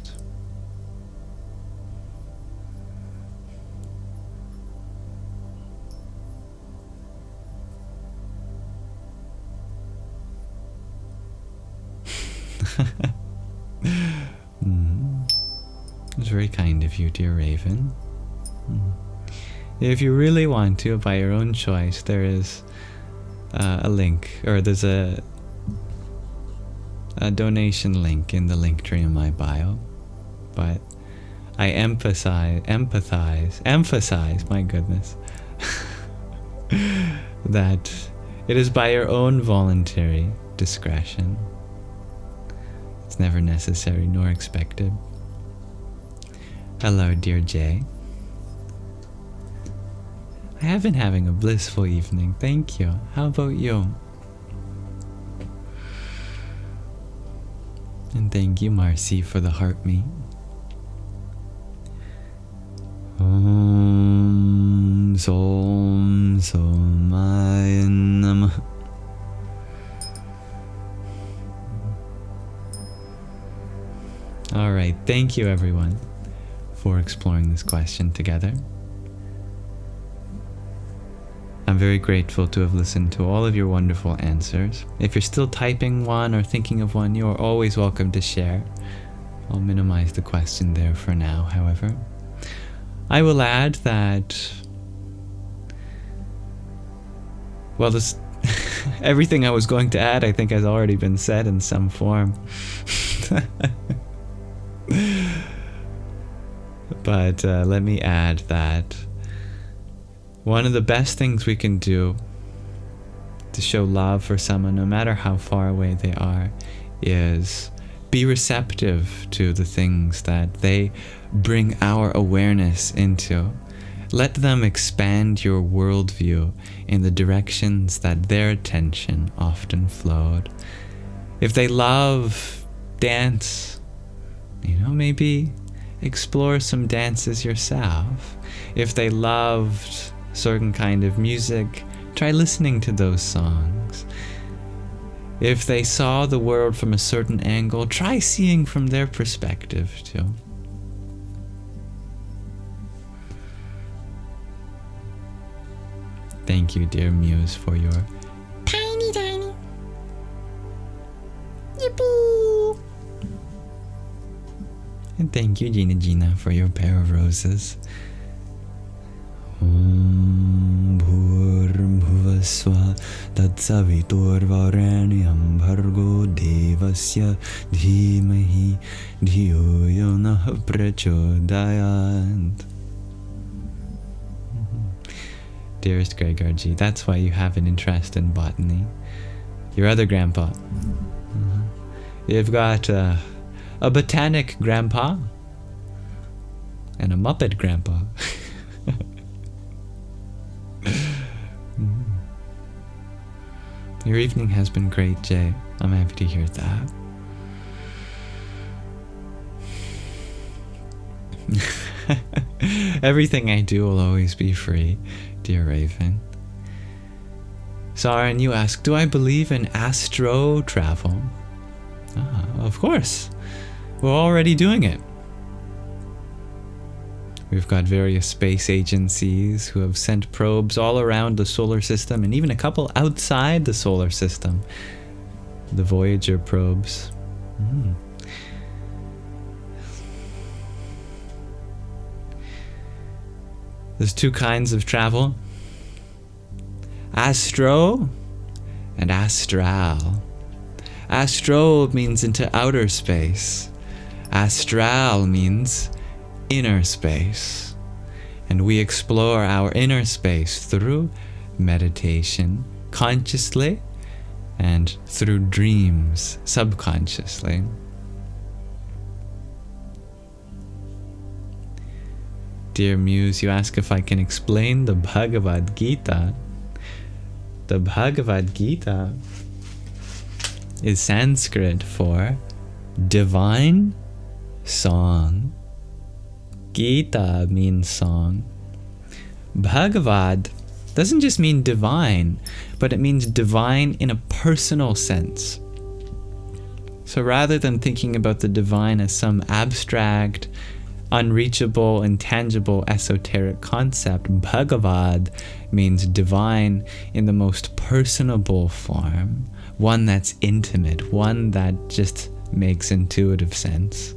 It's very kind of you, dear Raven. If you really want to, by your own choice, there is a link, or there's a donation link in the link tree in my bio. But I emphasize, my goodness, that it is by your own voluntary discretion. It's never necessary nor expected. Hello, dear Jay. I have been having a blissful evening, thank you. How about you? And thank you, Marcy, for the heart meet. Om Som Somaya Namah. Alright, thank you everyone for exploring this question together. I'm very grateful to have listened to all of your wonderful answers. If you're still typing one or thinking of one, you are always welcome to share. I'll minimize the question there for now, however. I will add that, well, this everything I was going to add I think has already been said in some form. But let me add that one of the best things we can do to show love for someone, no matter how far away they are, is be receptive to the things that they bring our awareness into. Let them expand your worldview in the directions that their attention often flowed. If they love dance, maybe explore some dances yourself. If they loved certain kind of music, try listening to those songs. If they saw the world from a certain angle, try seeing from their perspective too. Thank you, dear Muse, for your tiny. Yippee! And thank you, Gina, for your pair of roses. Om Bhurvaswa Tatsavitur Varanyam Bhargo Devasya Dhimahi Dhiyo Yonah Prachodayant. Dearest Gregorji, that's why you have an interest in botany. Your other grandpa. You've got a botanic grandpa and a Muppet grandpa. Your evening has been great, Jay. I'm happy to hear that. Everything I do will always be free, dear Raven. Saran, you ask, do I believe in Astro travel? Of course. We're already doing it. We've got various space agencies who have sent probes all around the solar system and even a couple outside the solar system. The Voyager probes. There's two kinds of travel. Astro and Astral. Astro means into outer space. Astral means inner space. And we explore our inner space through meditation, consciously, and through dreams, subconsciously. Dear Muse, you ask if I can explain the Bhagavad Gita. The Bhagavad Gita is Sanskrit for divine song. Gita means song. Bhagavad doesn't just mean divine, but it means divine in a personal sense. So rather than thinking about the divine as some abstract, unreachable, intangible, esoteric concept, Bhagavad means divine in the most personable form, one that's intimate, one that just makes intuitive sense.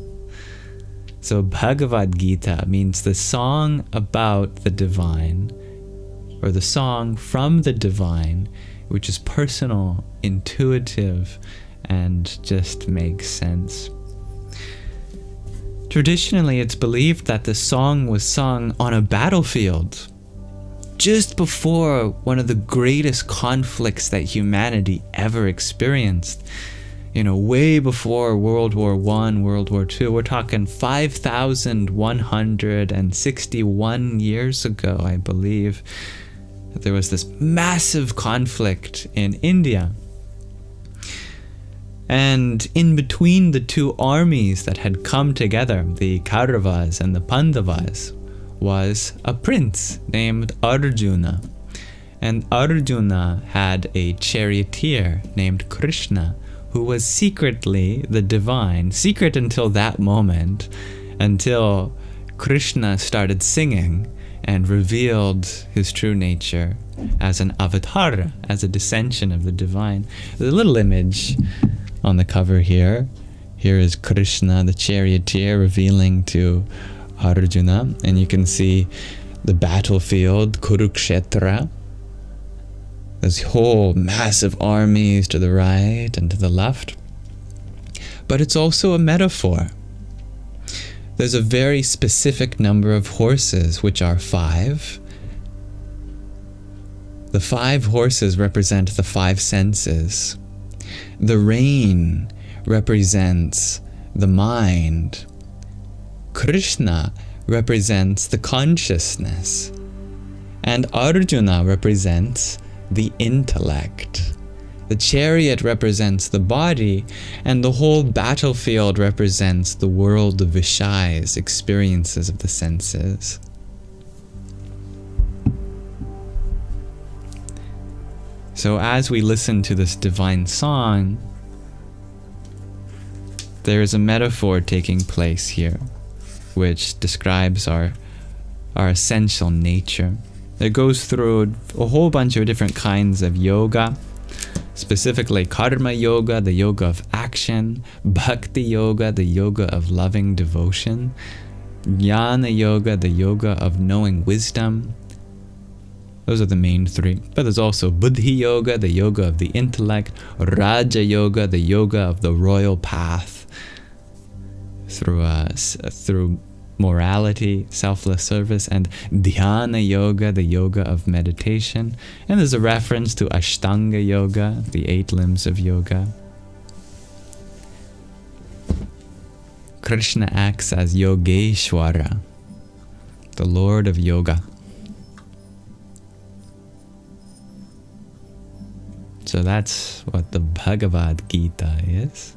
So Bhagavad Gita means the song about the divine, or the song from the divine, which is personal, intuitive, and just makes sense. Traditionally, it's believed that the song was sung on a battlefield, just before one of the greatest conflicts that humanity ever experienced. You know, way before World War I, World War II. We're talking 5,161 years ago, I believe. There was this massive conflict in India. And in between the two armies that had come together, the Kauravas and the Pandavas, was a prince named Arjuna. And Arjuna had a charioteer named Krishna, who was secretly the divine, secret until that moment, until Krishna started singing and revealed his true nature as an avatar, as a descension of the divine. There's a little image on the cover here. Here is Krishna, the charioteer, revealing to Arjuna, and you can see the battlefield, Kurukshetra. There's whole massive armies to the right and to the left. But it's also a metaphor. There's a very specific number of horses, which are 5. The 5 horses represent the 5 senses. The rain represents the mind. Krishna represents the consciousness. And Arjuna represents the intellect. The chariot represents the body, and the whole battlefield represents the world of Vishayas, experiences of the senses. So as we listen to this divine song, there is a metaphor taking place here, which describes our essential nature. It goes through a whole bunch of different kinds of yoga, specifically karma yoga, the yoga of action, bhakti yoga, the yoga of loving devotion, jnana yoga, the yoga of knowing wisdom. Those are the main three. But there's also buddhi yoga, the yoga of the intellect, raja yoga, the yoga of the royal path through morality, selfless service, and dhyana yoga, the yoga of meditation. And there's a reference to ashtanga yoga, the 8 limbs of yoga. Krishna acts as Yogeshwara, the Lord of Yoga. So that's what the Bhagavad Gita is.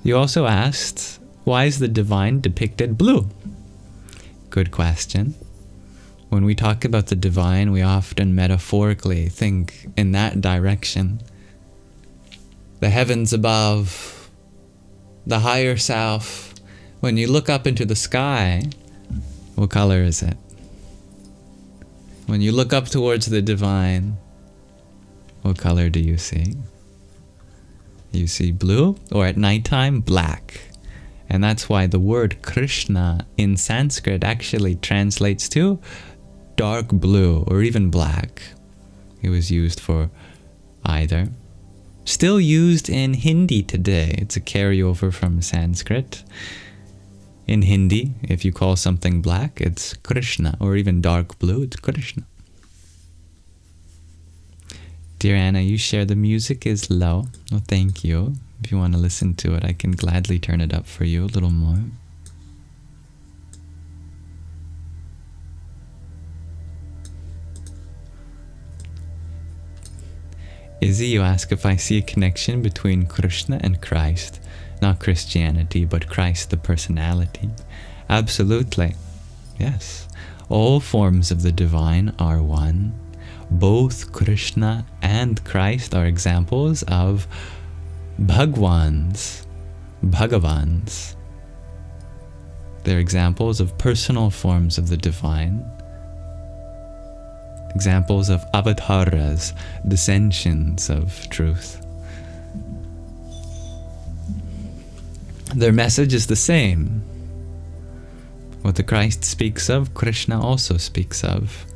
You also asked, why is the divine depicted blue? Good question. When we talk about the divine, we often metaphorically think in that direction. The heavens above, the higher self. When you look up into the sky, what color is it? When you look up towards the divine, what color do you see? You see blue, or at nighttime, black. And that's why the word Krishna in Sanskrit actually translates to dark blue or even black. It was used for either. Still used in Hindi today. It's a carryover from Sanskrit. In Hindi, if you call something black, it's Krishna, or even dark blue, it's Krishna. Dear Anna, you share the music is low. Well, thank you. If you want to listen to it, I can gladly turn it up for you a little more. Izzy, you ask if I see a connection between Krishna and Christ. Not Christianity, but Christ the personality. Absolutely. Yes. All forms of the divine are one. Both Krishna and Christ are examples of Bhagavans. They're examples of personal forms of the divine. Examples of avatars, dissensions of truth. Their message is the same. What the Christ speaks of, Krishna also speaks of.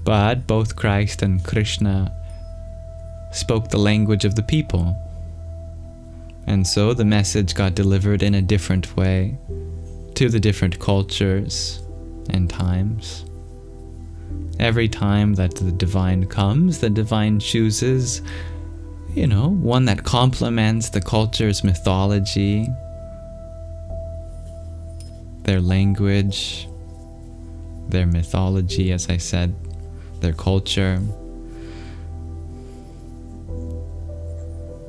But both Christ and Krishna spoke the language of the people. And so the message got delivered in a different way to the different cultures and times. Every time that the divine comes, the divine chooses, one that complements the culture's mythology, their language, their mythology, as I said, their culture.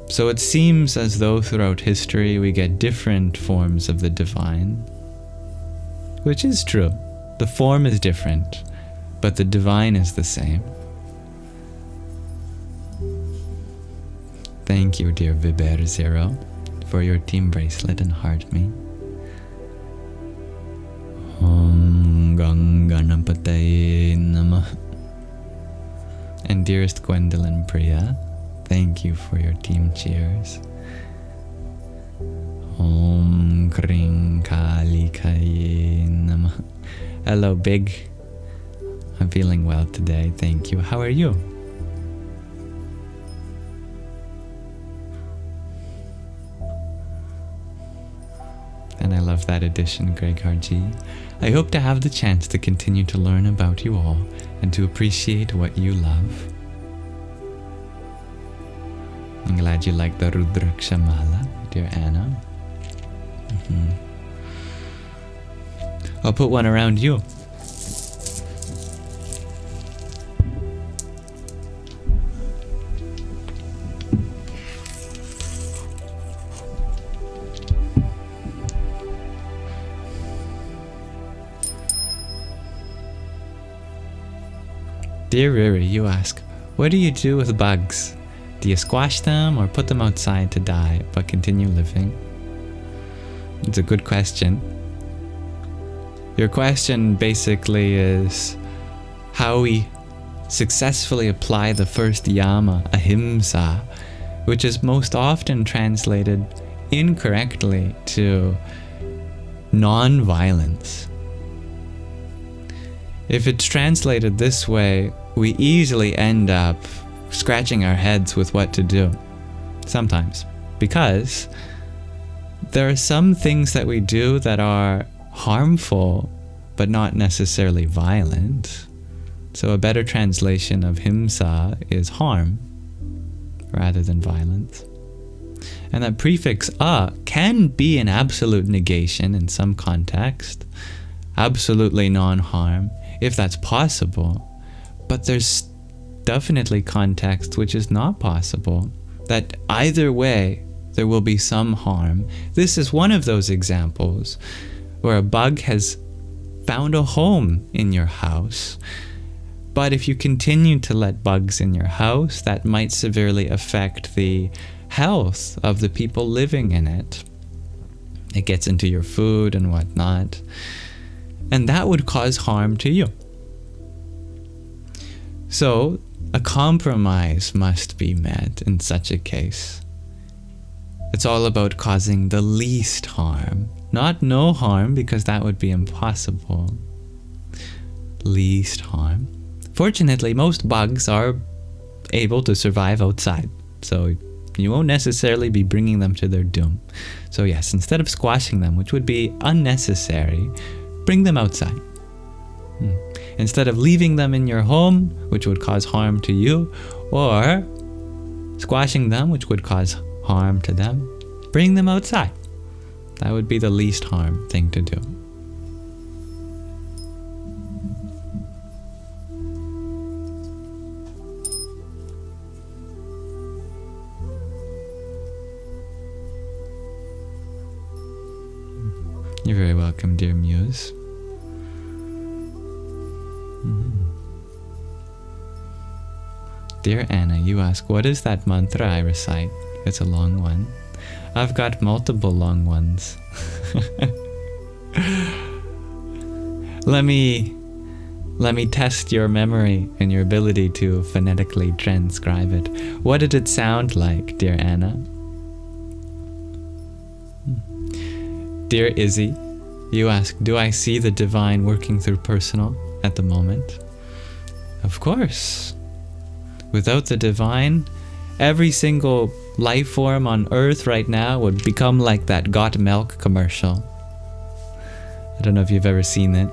So it seems as though throughout history we get different forms of the divine, which is true. The form is different, but the divine is the same. Thank you, dear Viber0, for your team bracelet and heart me. Om Ganganapataye Namah. And dearest Gwendolyn Priya, thank you for your team cheers. Om Kring Kali Kaye Namah. Hello, Big. I'm feeling well today, thank you. How are you? And I love that addition, Greg Harji. I hope to have the chance to continue to learn about you all and to appreciate what you love. I'm glad you like the Rudraksha Mala, dear Anna. I'll put one around you. Dear Riri, you ask, what do you do with bugs? Do you squash them or put them outside to die but continue living? It's a good question. Your question basically is how we successfully apply the first yama, ahimsa, which is most often translated incorrectly to non-violence. If it's translated this way, we easily end up scratching our heads with what to do. Sometimes. Because there are some things that we do that are harmful, but not necessarily violent. So a better translation of himsa is harm, rather than violence. And that prefix a can be an absolute negation in some context, absolutely non-harm, if that's possible. But there's definitely context which is not possible, that either way there will be some harm. This is one of those examples where a bug has found a home in your house. But if you continue to let bugs in your house, that might severely affect the health of the people living in it. It gets into your food and whatnot, and that would cause harm to you. So a compromise must be met in such a case. It's all about causing the least harm, not no harm, because that would be impossible. Least harm. Fortunately, most bugs are able to survive outside, so you won't necessarily be bringing them to their doom. So yes, instead of squashing them, which would be unnecessary, bring them outside. Instead of leaving them in your home, which would cause harm to you, or squashing them, which would cause harm to them, bring them outside. That would be the least harm thing to do. You're very welcome, dear Muse. Dear Anna, you ask, what is that mantra I recite? It's a long one. I've got multiple long ones. Let me test your memory and your ability to phonetically transcribe it. What did it sound like, dear Anna? Dear Izzy, you ask, do I see the divine working through personal at the moment? Of course. Without the divine, every single life form on earth right now would become like that Got Milk commercial. I don't know if you've ever seen it.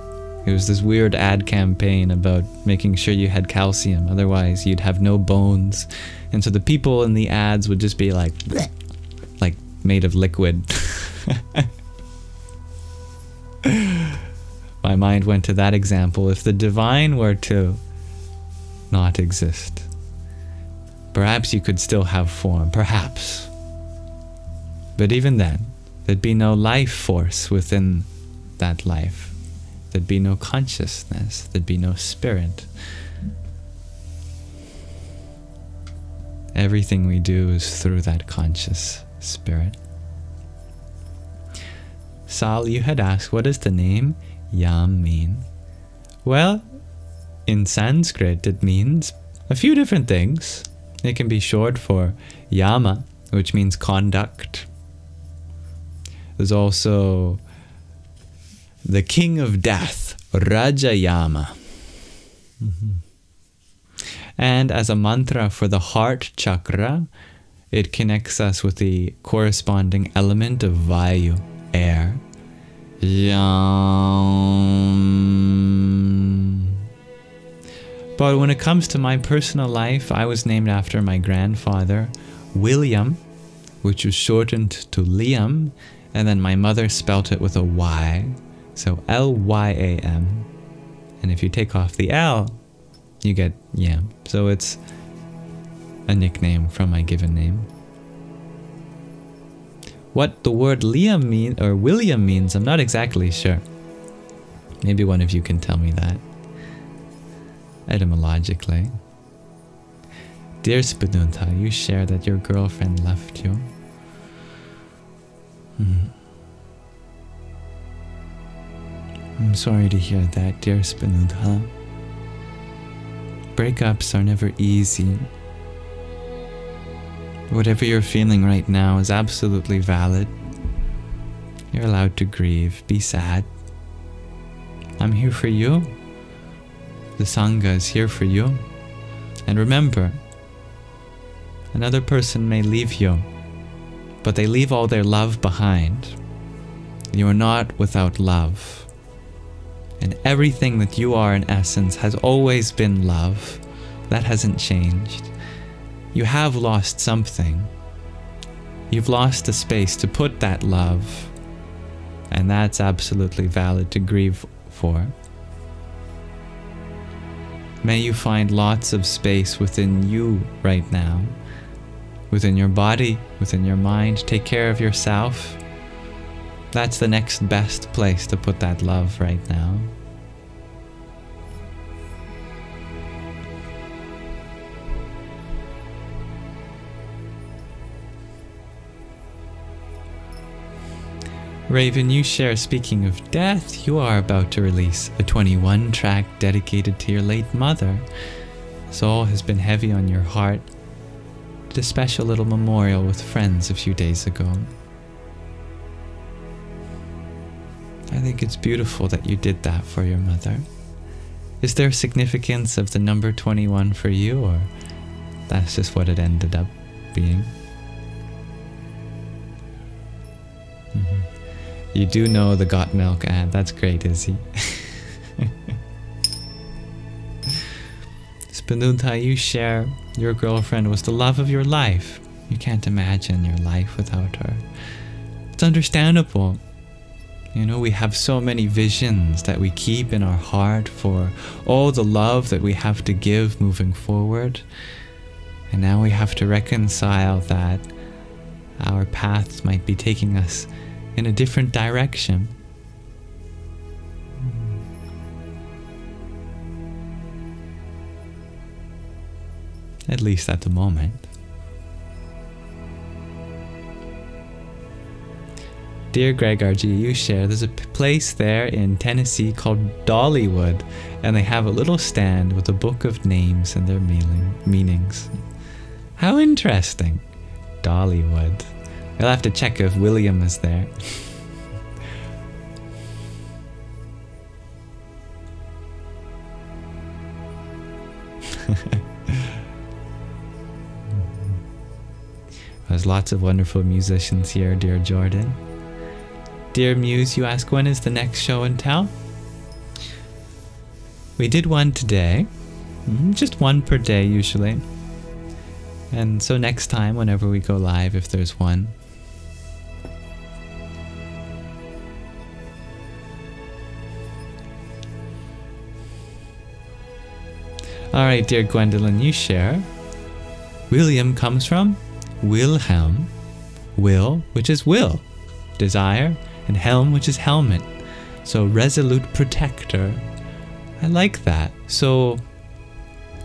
It was this weird ad campaign about making sure you had calcium, otherwise you'd have no bones. And so the people in the ads would just be like made of liquid. My mind went to that example. If the divine were to not exist, perhaps you could still have form, perhaps. But even then, there'd be no life force within that life. There'd be no consciousness. There'd be no spirit. Everything we do is through that conscious spirit. Sal, you had asked, what does the name Yam mean? Well, in Sanskrit it means a few different things. It can be short for Yama, which means conduct. There's also the king of death, Raja Yama. And as a mantra for the heart chakra, it connects us with the corresponding element of Vayu, air. Yam. But when it comes to my personal life, I was named after my grandfather, William, which was shortened to Liam, and then my mother spelt it with a Y, so L-Y-A-M. And if you take off the L, you get Yam. So it's a nickname from my given name. What the word Liam means, or William means, I'm not exactly sure. Maybe one of you can tell me that. Etymologically. Dear Spadunta, you share that your girlfriend left you. I'm sorry to hear that, dear Spinudha. Breakups are never easy. Whatever you're feeling right now is absolutely valid. You're allowed to grieve, be sad. I'm here for you. The Sangha is here for you. And remember, another person may leave you, but they leave all their love behind. You are not without love. And everything that you are in essence has always been love. That hasn't changed. You have lost something. You've lost a space to put that love. And that's absolutely valid to grieve for. May you find lots of space within you right now. Within your body, within your mind. Take care of yourself. That's the next best place to put that love right now. Raven, you share, speaking of death, you are about to release a 21 track dedicated to your late mother. This all has been heavy on your heart. Did a special little memorial with friends a few days ago. I think it's beautiful that you did that for your mother. Is there significance of the number 21 for you, or that's just what it ended up being? You do know the Got Milk ad. That's great, Izzy. Spinudha, you share, your girlfriend was the love of your life. You can't imagine your life without her. It's understandable. You know, we have so many visions that we keep in our heart for all the love that we have to give moving forward. And now we have to reconcile that our paths might be taking us in a different direction. At least at the moment. Dear Greg RG, you share, there's a place there in Tennessee called Dollywood, and they have a little stand with a book of names and their meanings. How interesting. Dollywood. I'll have to check if William is there. There's lots of wonderful musicians here, dear Jordan. Dear Muse, you ask, when is the next show and tell? We did one today. Just one per day usually. And so next time, whenever we go live, if there's one. Alright, dear Gwendolyn, you share. William comes from Wilhelm. Will, which is will, desire, and helm, which is helmet. So resolute protector. I like that. So,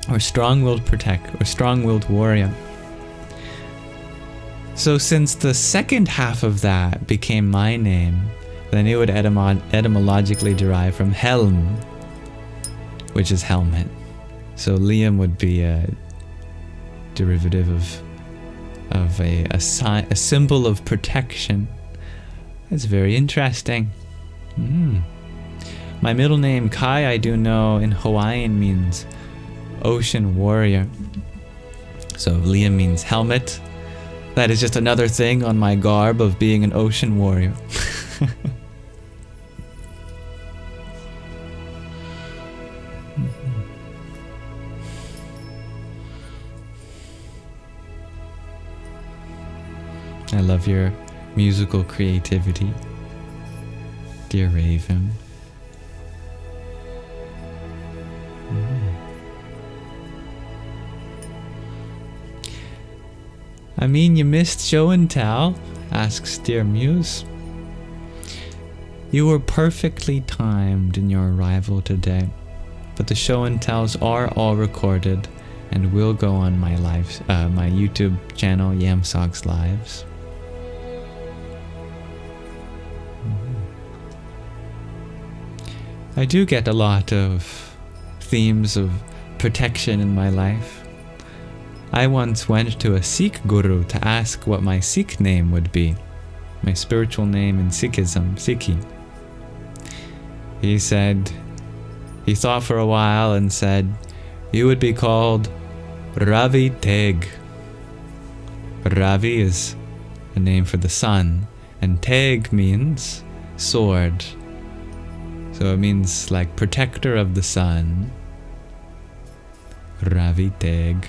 or strong-willed protector, or strong-willed warrior. So since the second half of that became my name, then it would etymologically derive from helm, which is helmet. So Liam would be a derivative of a symbol of protection. That's very interesting. My middle name, Kai, I do know in Hawaiian means ocean warrior. So Liam means helmet. That is just another thing on my garb of being an ocean warrior. I love your musical creativity, dear Raven. I mean, you missed show and tell, asks dear Muse. You were perfectly timed in your arrival today, but the show and tells are all recorded and will go on my my YouTube channel, Yamsox Lives. I do get a lot of themes of protection in my life. I once went to a Sikh guru to ask what my Sikh name would be, my spiritual name in Sikhism, Sikhi. He thought for a while and said, you would be called Ravi Teg. Ravi is a name for the sun, and Teg means sword. So it means like protector of the sun. Ravi Teg.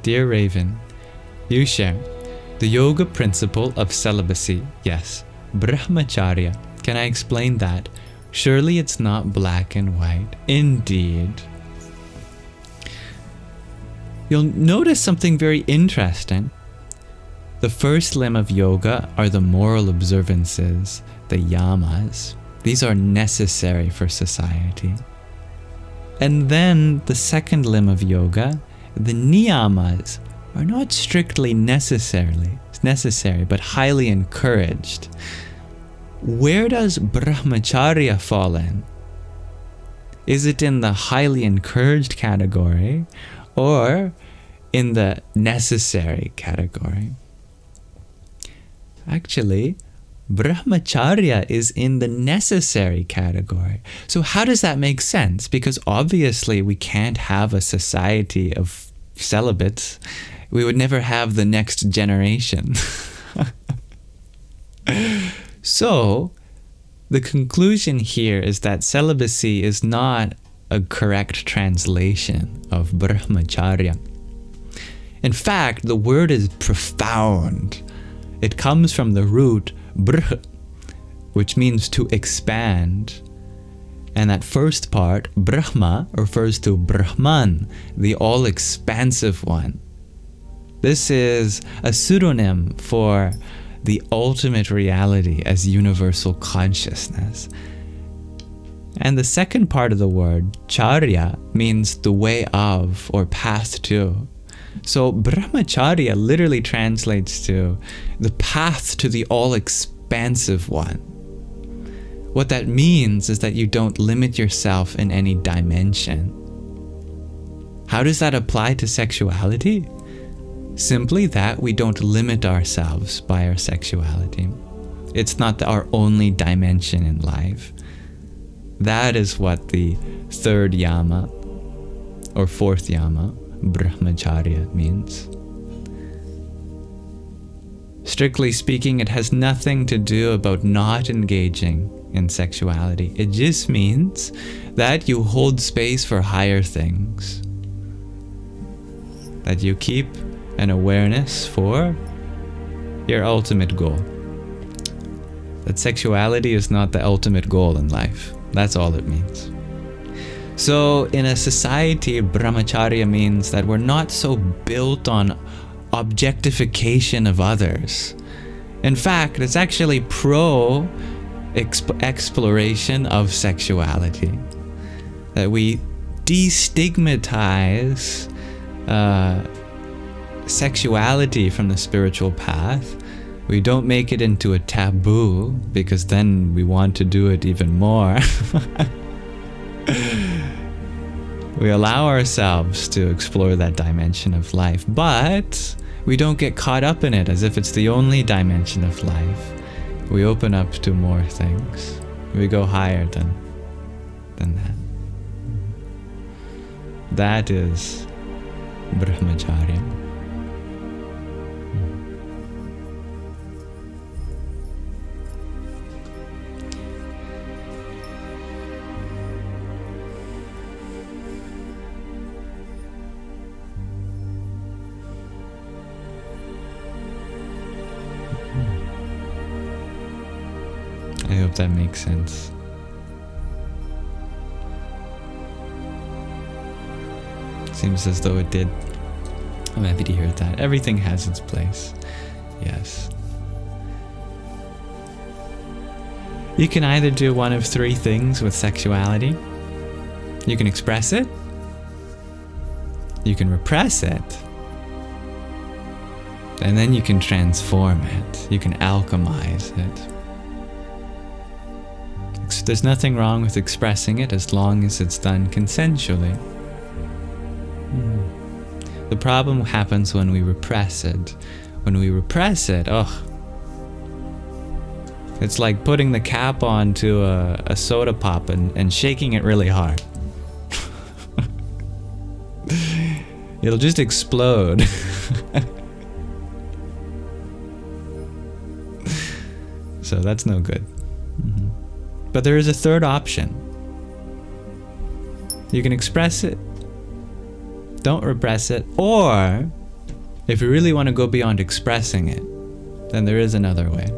Dear Raven, you share the yoga principle of celibacy. Yes, Brahmacharya. Can I explain that? Surely it's not black and white. Indeed. You'll notice something very interesting. The first limb of yoga are the moral observances, the yamas. These are necessary for society. And then the second limb of yoga, the niyamas, are not strictly necessary, but highly encouraged. Where does Brahmacharya fall in? Is it in the highly encouraged category or in the necessary category? Actually, Brahmacharya is in the necessary category. So how does that make sense? Because obviously we can't have a society of celibates. We would never have the next generation. So, the conclusion here is that celibacy is not a correct translation of Brahmacharya. In fact, the word is profound. It comes from the root brh, which means to expand. And that first part, Brahma, refers to Brahman, the all-expansive one. This is a pseudonym for the ultimate reality as universal consciousness. And the second part of the word, charya, means the way of or path to. So Brahmacharya literally translates to the path to the all-expansive one. What that means is that you don't limit yourself in any dimension. How does that apply to sexuality? Simply that we don't limit ourselves by our sexuality. It's not our only dimension in life. That is what the third yama or fourth yama, Brahmacharya, means. Strictly speaking, it has nothing to do about not engaging in sexuality. It just means that you hold space for higher things. That you keep an awareness for your ultimate goal. That sexuality is not the ultimate goal in life. That's all it means. So in a society, Brahmacharya means that we're not so built on objectification of others. In fact, it's actually exploration of sexuality. That we destigmatize sexuality from the spiritual path. We don't make it into a taboo, because then we want to do it even more. We allow ourselves to explore that dimension of life, but we don't get caught up in it as if it's the only dimension of life. We open up to more things. We go higher than that. That is Brahmacharya. I hope that makes sense. Seems as though it did. I'm happy to hear that. Everything has its place. Yes. You can either do one of three things with sexuality. You can express it. You can repress it. And then you can transform it. You can alchemize it. There's nothing wrong with expressing it as long as it's done consensually. The problem happens when we repress it. When we repress it, it's like putting the cap on to a soda pop and shaking it really hard. It'll just explode. So that's no good. But there is a third option. You can express it, don't repress it, or if you really want to go beyond expressing it, then there is another way.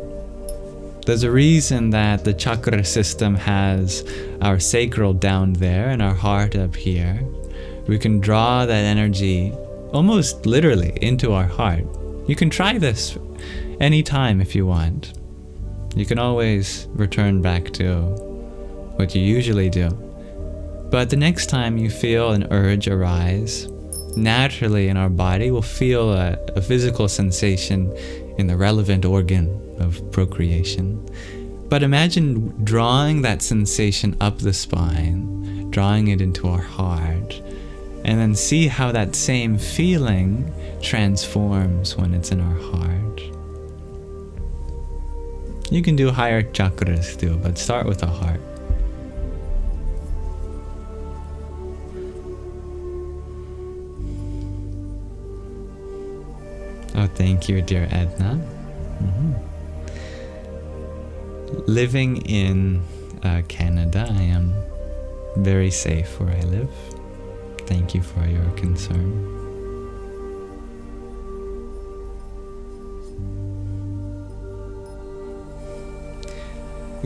There's a reason that the chakra system has our sacral down there and our heart up here. We can draw that energy almost literally into our heart. You can try this anytime if you want. You can always return back to what you usually do. But the next time you feel an urge arise, naturally in our body we'll feel a physical sensation in the relevant organ of procreation. But imagine drawing that sensation up the spine, drawing it into our heart, and then see how that same feeling transforms when it's in our heart. You can do higher chakras too, but start with the heart. Oh, thank you, dear Edna. Living in Canada, I am very safe where I live. Thank you for your concern.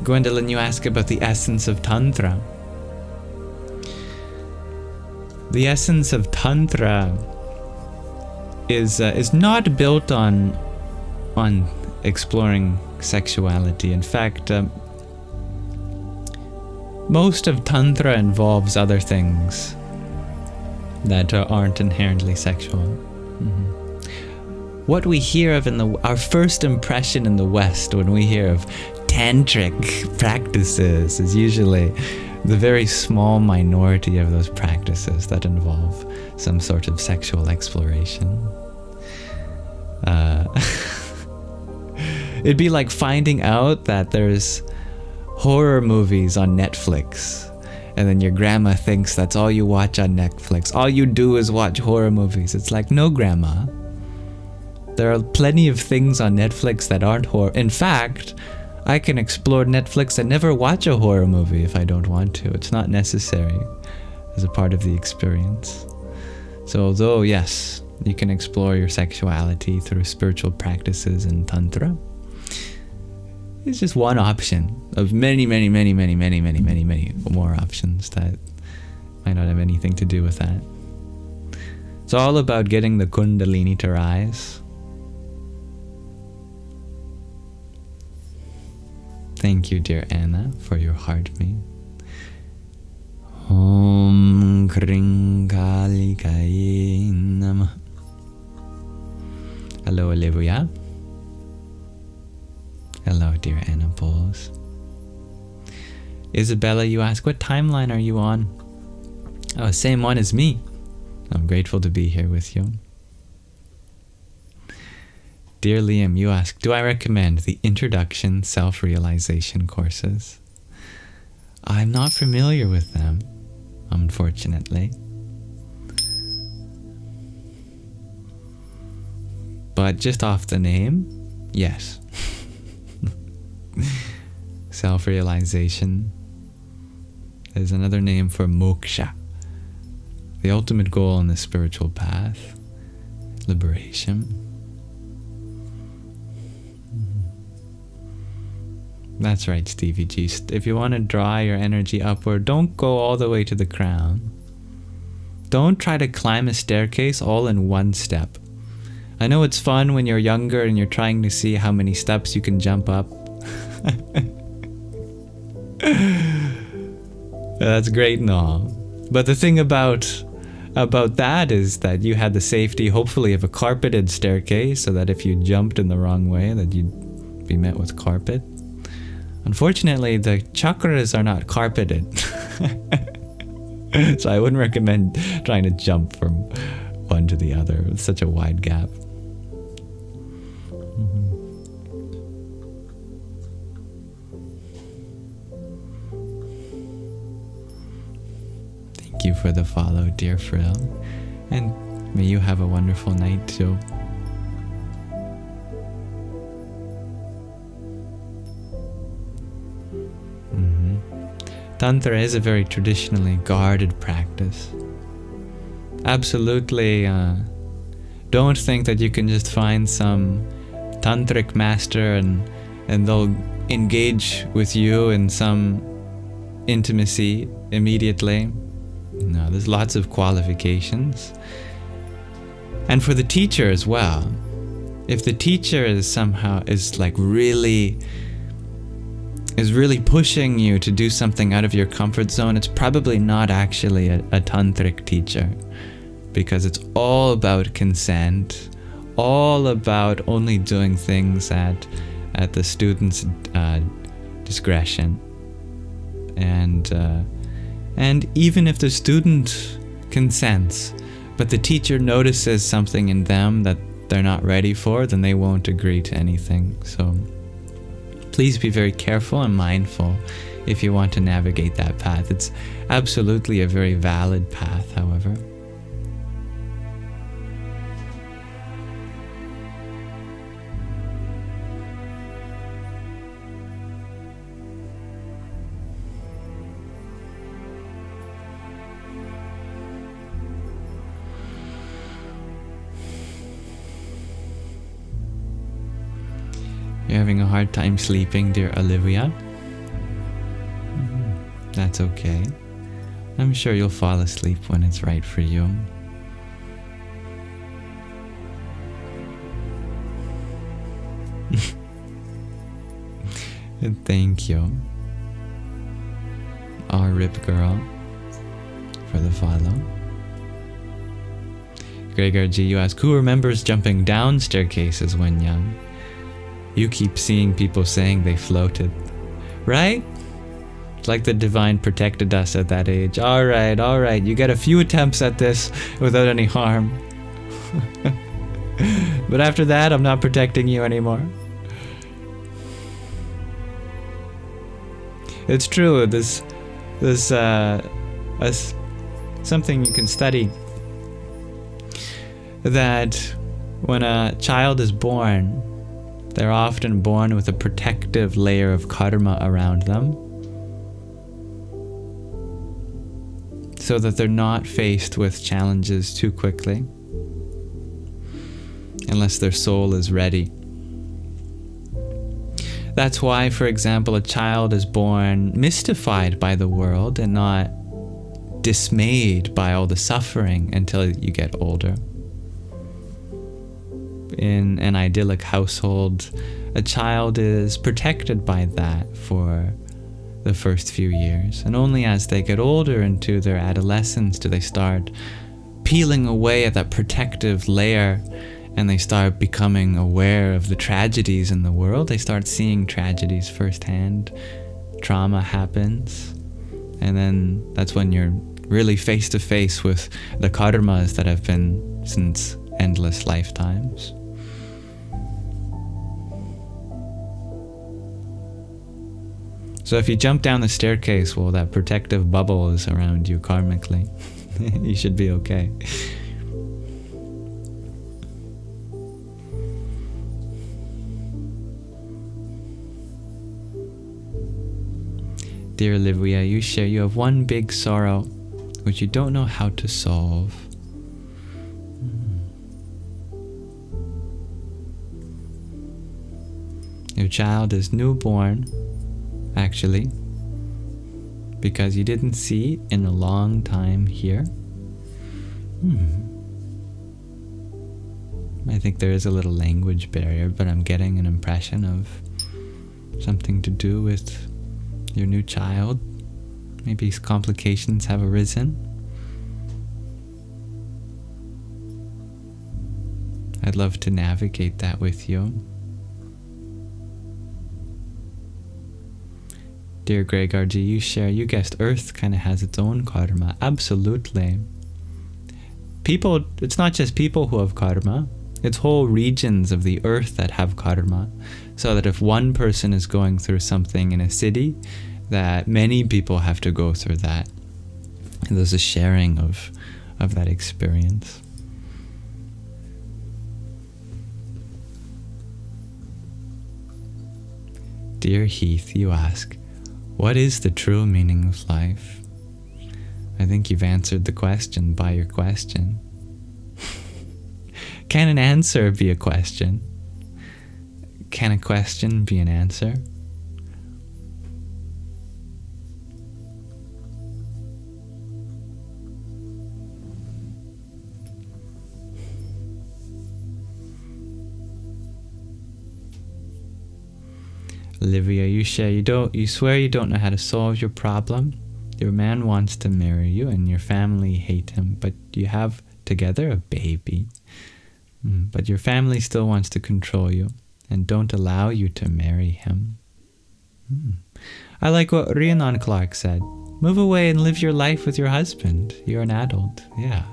Gwendolyn, you ask about the essence of Tantra. The essence of Tantra is not built on exploring sexuality. In fact, most of Tantra involves other things that aren't inherently sexual. What we hear of our first impression in the West when we hear of tantric practices is usually the very small minority of those practices that involve some sort of sexual exploration. It'd be like finding out that there's horror movies on Netflix, and then your grandma thinks that's all you watch on Netflix. All you do is watch horror movies. It's like, no, grandma. There are plenty of things on Netflix that aren't horror. In fact, I can explore Netflix and never watch a horror movie if I don't want to. It's not necessary as a part of the experience. So although, yes, you can explore your sexuality through spiritual practices and Tantra, it's just one option of many more options that might not have anything to do with that. It's all about getting the Kundalini to rise. Thank you, dear Anna, for your heartbeat. Om Kring Kali Kai Namah. Hello, Olivia. Hello, dear Anna Bowles. Isabella, you ask, what timeline are you on? Oh, same one as me. I'm grateful to be here with you. Dear Liam, you ask, do I recommend the Introduction Self-Realization courses? I'm not familiar with them, unfortunately. But just off the name, yes. Self-realization is another name for moksha, the ultimate goal in the spiritual path, liberation. That's right, Stevie G. If you want to draw your energy upward, don't go all the way to the crown. Don't try to climb a staircase all in one step. I know it's fun when you're younger and you're trying to see how many steps you can jump up. That's great and all. But the thing about about that is that you had the safety, hopefully, of a carpeted staircase, so that if you jumped in the wrong way, that you'd be met with carpet. Unfortunately, the chakras are not carpeted. So I wouldn't recommend trying to jump from one to the other. It's such a wide gap. Thank you for the follow, dear Frill. And may you have a wonderful night too. Tantra is a very traditionally guarded practice. Absolutely, don't think that you can just find some tantric master and they'll engage with you in some intimacy immediately. No, there's lots of qualifications. And for the teacher as well. If the teacher is really pushing you to do something out of your comfort zone, it's probably not actually a tantric teacher, because it's all about consent, all about only doing things at the student's discretion. And even if the student consents, but the teacher notices something in them that they're not ready for, then they won't agree to anything. So please be very careful and mindful if you want to navigate that path. It's absolutely a very valid path, however. You're having a hard time sleeping, dear Olivia? That's okay. I'm sure you'll fall asleep when it's right for you. And thank you, our Rip Girl, for the follow. Gregor G, you ask, who remembers jumping down staircases when young? You keep seeing people saying they floated, right? It's like the divine protected us at that age. All right, you get a few attempts at this without any harm. But after that, I'm not protecting you anymore. It's true, there's something you can study, that when a child is born, they're often born with a protective layer of karma around them, so that they're not faced with challenges too quickly, unless their soul is ready. That's why, for example, a child is born mystified by the world and not dismayed by all the suffering until you get older. In an idyllic household, a child is protected by that for the first few years, and only as they get older into their adolescence do they start peeling away at that protective layer, and they start becoming aware of the tragedies in the world. They start seeing tragedies firsthand. Trauma happens, and then that's when you're really face to face with the karmas that have been since endless lifetimes. So if you jump down the staircase, well, that protective bubble is around you karmically. You should be okay. Dear Olivia, you share you have one big sorrow which you don't know how to solve. Your child is newborn, actually, because you didn't see in a long time here. I think there is a little language barrier, but I'm getting an impression of something to do with your new child. Maybe complications have arisen. I'd love to navigate that with you. Dear Greg RG, you share, you guessed Earth kind of has its own karma. Absolutely. People, it's not just people who have karma. It's whole regions of the earth that have karma. So that if one person is going through something in a city, that many people have to go through that. And there's a sharing of that experience. Dear Heath, you ask, what is the true meaning of life? I think you've answered the question by your question. Can an answer be a question? Can a question be an answer? Olivia, you share, you swear you don't know how to solve your problem. Your man wants to marry you and your family hate him, but you have together a baby. But your family still wants to control you and don't allow you to marry him. I like what Rhiannon Clark said. Move away and live your life with your husband. You're an adult. Yeah.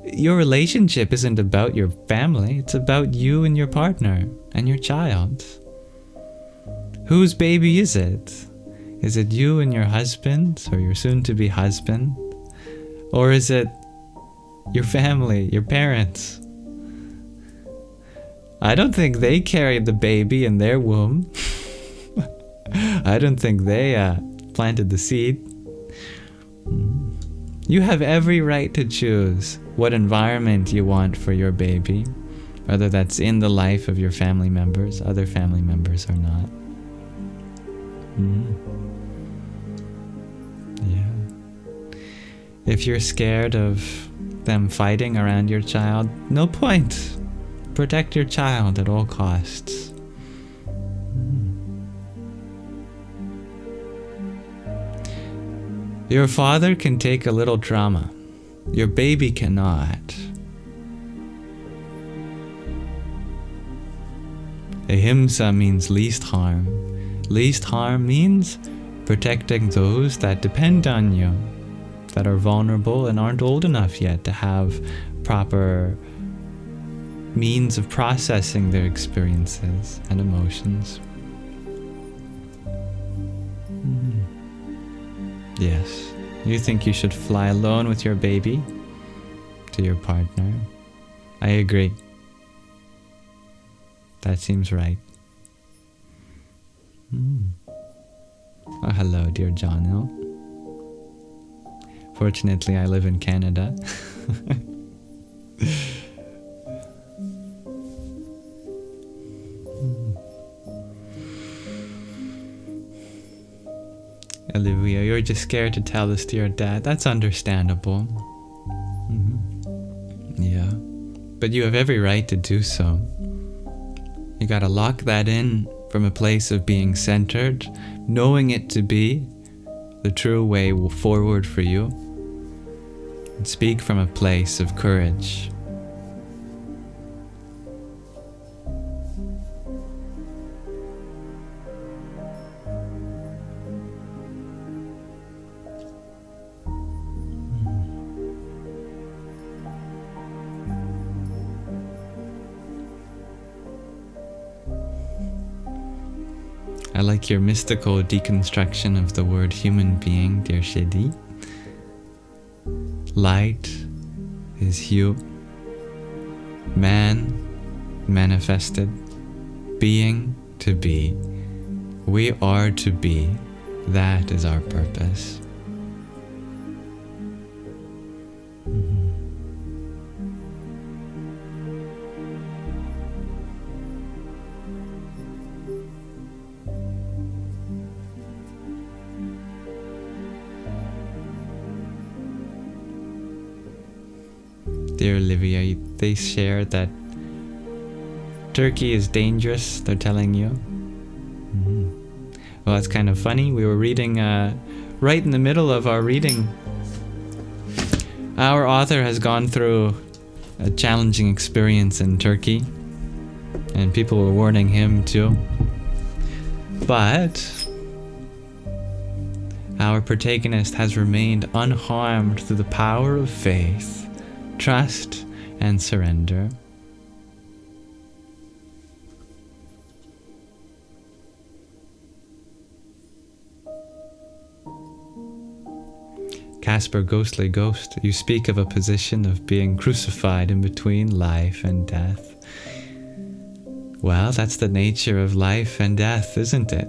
Your relationship isn't about your family. It's about you and your partner and your child. Whose baby is it? Is it you and your husband or your soon-to-be husband? Or is it your family, your parents? I don't think they carried the baby in their womb. I don't think they planted the seed. You have every right to choose what environment you want for your baby, whether that's in the life of your family members, other family members or not. Yeah. If you're scared of them fighting around your child, no point. Protect your child at all costs. Your father can take a little trauma. Your baby cannot. Ahimsa means least harm. Least harm means protecting those that depend on you, that are vulnerable and aren't old enough yet to have proper means of processing their experiences and emotions. Yes, you think you should fly alone with your baby to your partner. I agree. That seems right. Oh, hello, dear John L. Fortunately, I live in Canada. Olivia, you're just scared to tell this to your dad. That's understandable. Yeah. But you have every right to do so. You gotta lock that in from a place of being centered, knowing it to be the true way forward for you, and speak from a place of courage. I like your mystical deconstruction of the word human being, dear Shidi. Light is hue. Man, manifested. Being, to be. We are to be. That is our purpose. Dear Olivia, they share that Turkey is dangerous, they're telling you. Well, it's kind of funny. We were reading, right in the middle of our reading, our author has gone through a challenging experience in Turkey, and people were warning him too. But our protagonist has remained unharmed through the power of faith, trust, and surrender. Casper, ghostly ghost, you speak of a position of being crucified in between life and death. Well, that's the nature of life and death, isn't it?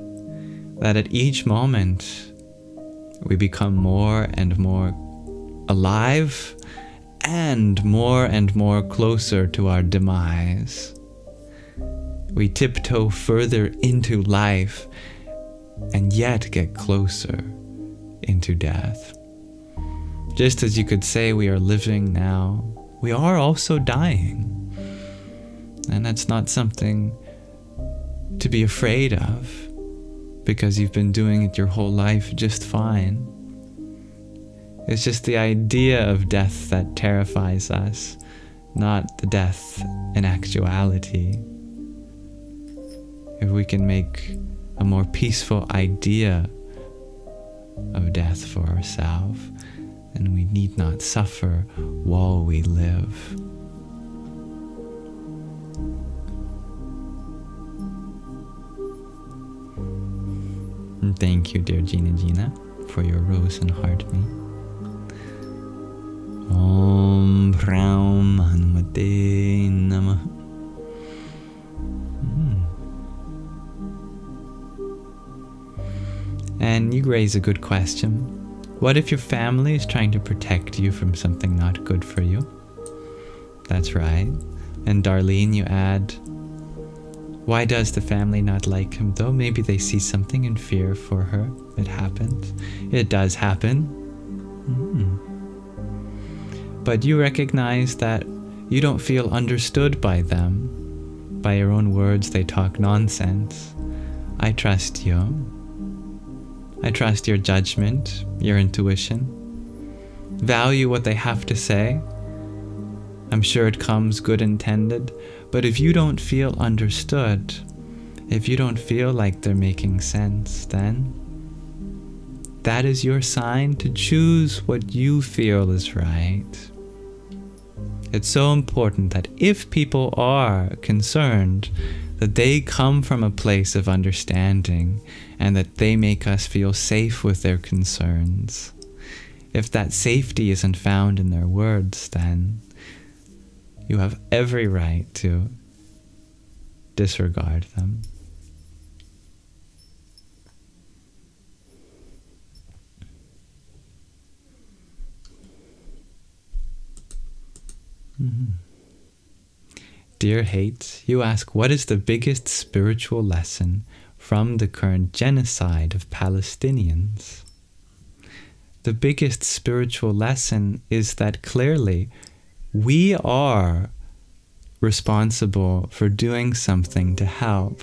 That at each moment we become more and more alive and more closer to our demise. We tiptoe further into life and yet get closer into death. Just as you could say we are living now, we are also dying. And that's not something to be afraid of, because you've been doing it your whole life just fine. It's just the idea of death that terrifies us, not the death in actuality. If we can make a more peaceful idea of death for ourselves, then we need not suffer while we live. And thank you, dear Gina, for your rose and heart me. Om Ram Hanumate Namah. And you raise a good question. What if your family is trying to protect you from something not good for you? That's right. And Darlene, you add, why does the family not like him though? Maybe they see something in fear for her. It happens. It does happen. But you recognize that you don't feel understood by them. By your own words, they talk nonsense. I trust you. I trust your judgment, your intuition. Value what they have to say. I'm sure it comes good intended, but if you don't feel understood, if you don't feel like they're making sense, then that is your sign to choose what you feel is right. It's so important that if people are concerned, that they come from a place of understanding and that they make us feel safe with their concerns. If that safety isn't found in their words, then you have every right to disregard them. Dear Hate, you ask, what is the biggest spiritual lesson from the current genocide of Palestinians? The biggest spiritual lesson is that clearly we are responsible for doing something to help,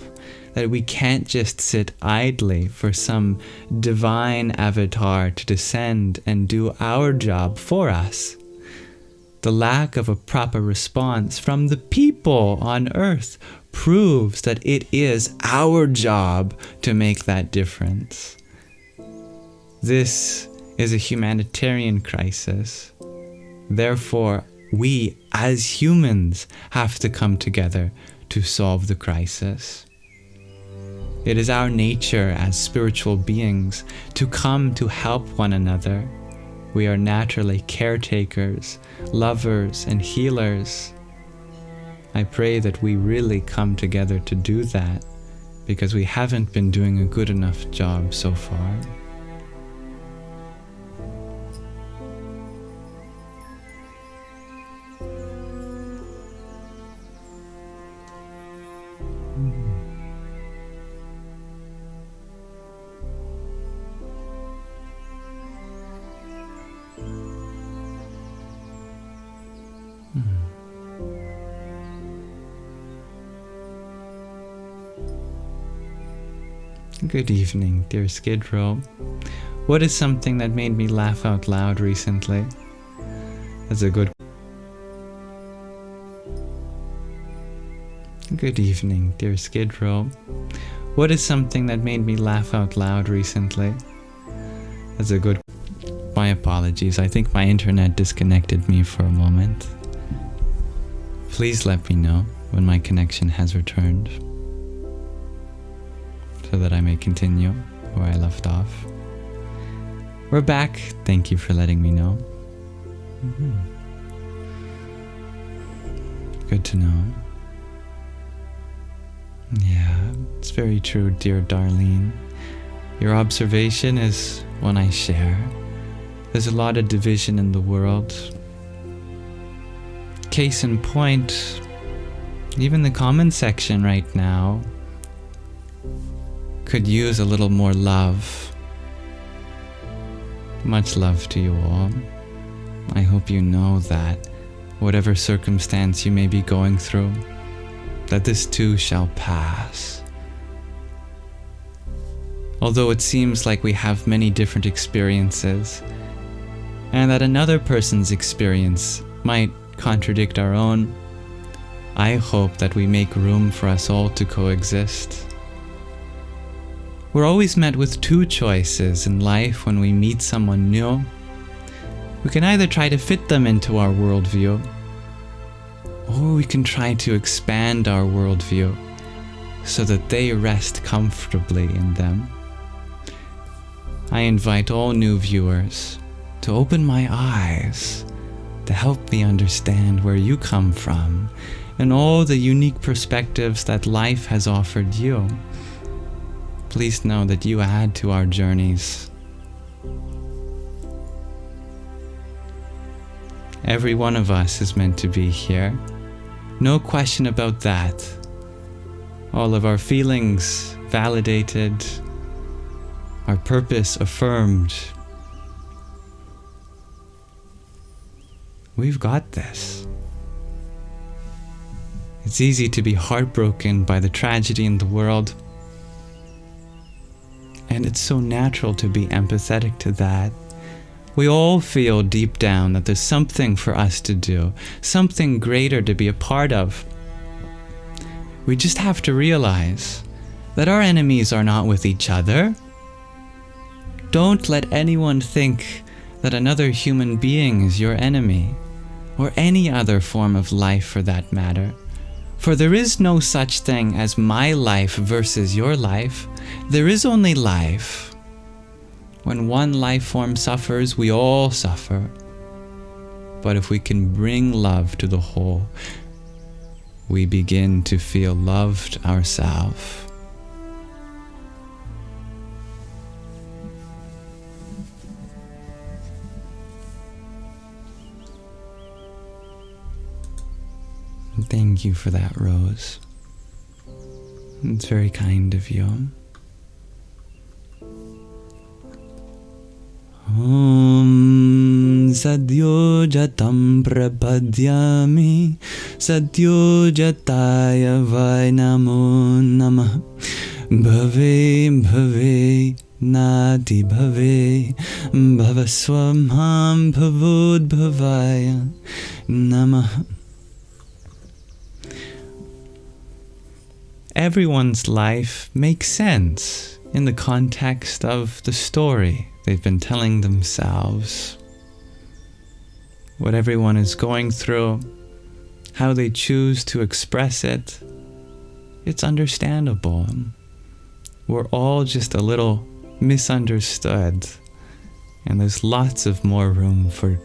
that we can't just sit idly for some divine avatar to descend and do our job for us. The lack of a proper response from the people on earth proves that it is our job to make that difference. This is a humanitarian crisis. Therefore, we as humans have to come together to solve the crisis. It is our nature as spiritual beings to come to help one another. We are naturally caretakers, lovers, and healers. I pray that we really come together to do that, because we haven't been doing a good enough job so far. Good evening, dear Skid Row. What is something that made me laugh out loud recently? That's a good... Good evening, dear Skid Row. What is something that made me laugh out loud recently? That's a good... My apologies, I think my internet disconnected me for a moment. Please let me know when my connection has returned, so that I may continue where I left off. We're back. Thank you for letting me know. Good to know. Yeah, it's very true, dear Darlene. Your observation is one I share. There's a lot of division in the world. Case in point, even the comment section right now could use a little more love. Much love to you all. I hope you know that whatever circumstance you may be going through, that this too shall pass. Although it seems like we have many different experiences, and that another person's experience might contradict our own, I hope that we make room for us all to coexist. We're always met with two choices in life when we meet someone new. We can either try to fit them into our worldview, or we can try to expand our worldview so that they rest comfortably in them. I invite all new viewers to open my eyes, to help me understand where you come from and all the unique perspectives that life has offered you. Please know that you add to our journeys. Every one of us is meant to be here. No question about that. All of our feelings validated, our purpose affirmed. We've got this. It's easy to be heartbroken by the tragedy in the world, and it's so natural to be empathetic to that. We all feel deep down that there's something for us to do, something greater to be a part of. We just have to realize that our enemies are not with each other. Don't let anyone think that another human being is your enemy, or any other form of life for that matter. For there is no such thing as my life versus your life. There is only life. When one life form suffers, we all suffer. But if we can bring love to the whole, we begin to feel loved ourselves. Thank you for that, Rose. It's very kind of you. Om Sadyo Jatam Prapadyami Sadyo Jataya Vai Namo Namah Bhave Bhave Nati Bhave Bhavaswamham Bhavod Bhavaya Namah. Everyone's life makes sense in the context of the story they've been telling themselves. What everyone is going through, how they choose to express it, it's understandable. We're all just a little misunderstood, and there's lots of more room for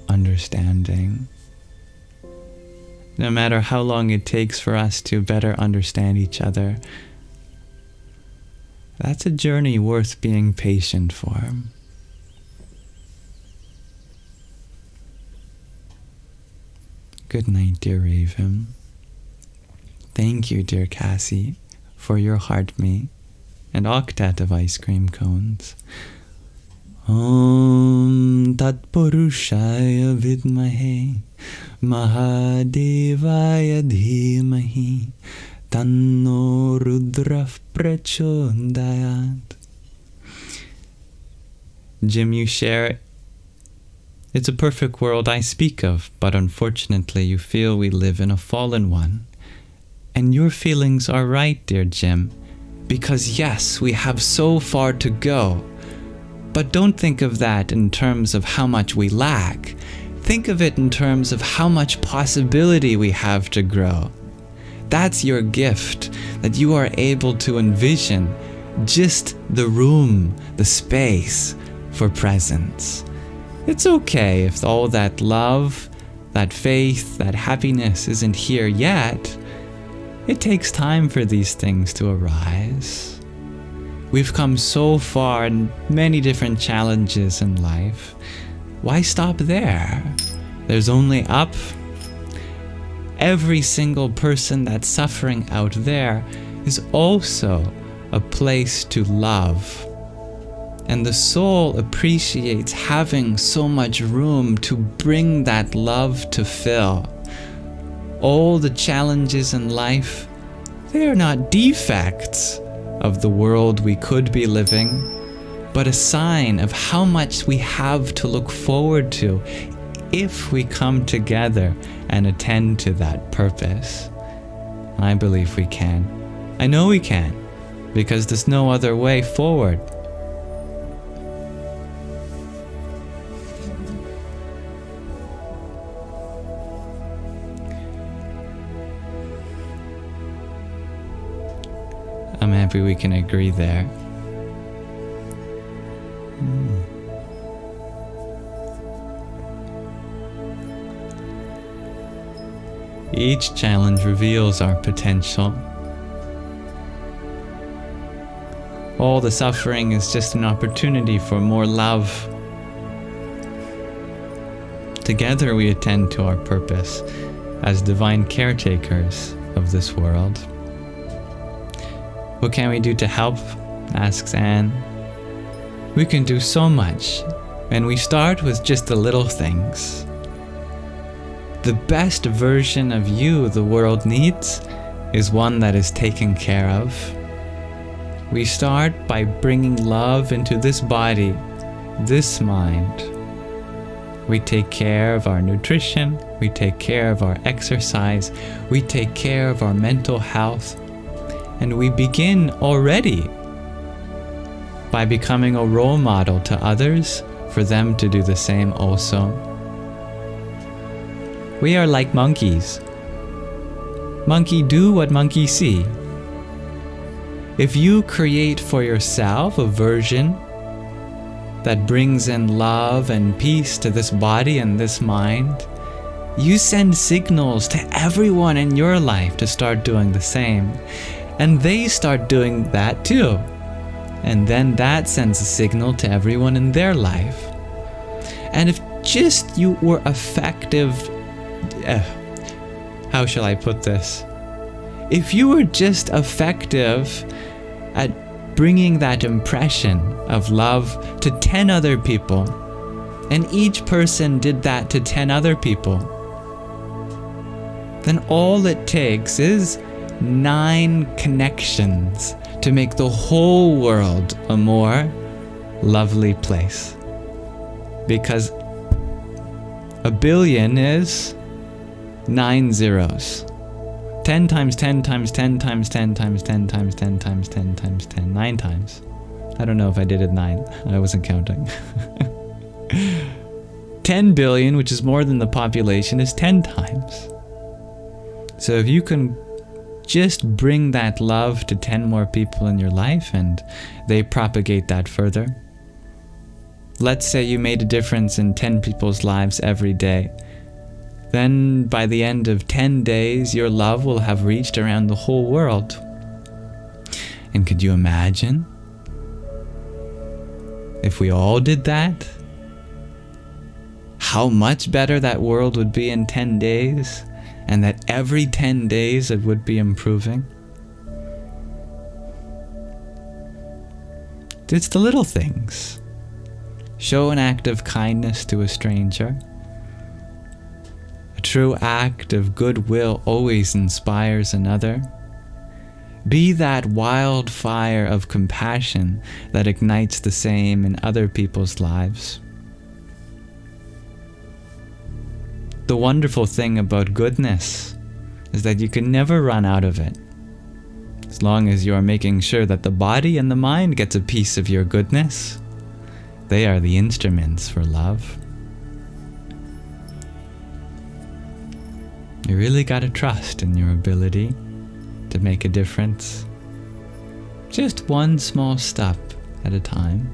understanding. No matter how long it takes for us to better understand each other, that's a journey worth being patient for. Good night, dear Raven. Thank you, dear Cassie, for your heart me and octet of ice cream cones. Om Tat Purushaya Vidmahe Mahadevaya Dhimahi Tanno Rudrah Prachodayat. Jim, you share, it's a perfect world I speak of, but unfortunately you feel we live in a fallen one. And your feelings are right, dear Jim, because yes, we have so far to go. But don't think of that in terms of how much we lack. Think of it in terms of how much possibility we have to grow. That's your gift, that you are able to envision just the room, the space for presence. It's okay if all that love, that faith, that happiness isn't here yet. It takes time for these things to arise. We've come so far in many different challenges in life. Why stop there? There's only up. Every single person that's suffering out there is also a place to love. And the soul appreciates having so much room to bring that love to fill. All the challenges in life, they are not defects of the world we could be living, but a sign of how much we have to look forward to if we come together and attend to that purpose. And I believe we can. I know we can, because there's no other way forward. I'm happy we can agree there. Each challenge reveals our potential. All the suffering is just an opportunity for more love. Together we attend to our purpose as divine caretakers of this world. What can we do to help? Asks Anne. We can do so much, and we start with just the little things. The best version of you the world needs is one that is taken care of. We start by bringing love into this body, this mind. We take care of our nutrition, we take care of our exercise, we take care of our mental health, and we begin already by becoming a role model to others for them to do the same also. We are like monkeys. Monkey do what monkey see. If you create for yourself a version that brings in love and peace to this body and this mind, you send signals to everyone in your life to start doing the same. And they start doing that too. And then that sends a signal to everyone in their life. And if just you were effective, how shall I put this? If you were just effective at bringing that impression of love to 10 other people, and each person did that to 10 other people, then all it takes is 9 connections to make the whole world a more lovely place. Because a billion is 9 zeros. 10 times 10 times 10 times 10 times 10 times 10 times 10 times 10, 9 times. I don't know if I did it 9. I wasn't counting. 10 billion, which is more than the population, is 10 times. So if you can just bring that love to 10 more people in your life and they propagate that further. Let's say you made a difference in 10 people's lives every day. Then by the end of 10 days, your love will have reached around the whole world. And could you imagine if we all did that? How much better that world would be in 10 days? And that every 10 days it would be improving. It's the little things. Show an act of kindness to a stranger. A true act of goodwill always inspires another. Be that wildfire of compassion that ignites the same in other people's lives. The wonderful thing about goodness is that you can never run out of it. As long as you are making sure that the body and the mind gets a piece of your goodness, they are the instruments for love. You really gotta trust in your ability to make a difference. Just one small step at a time.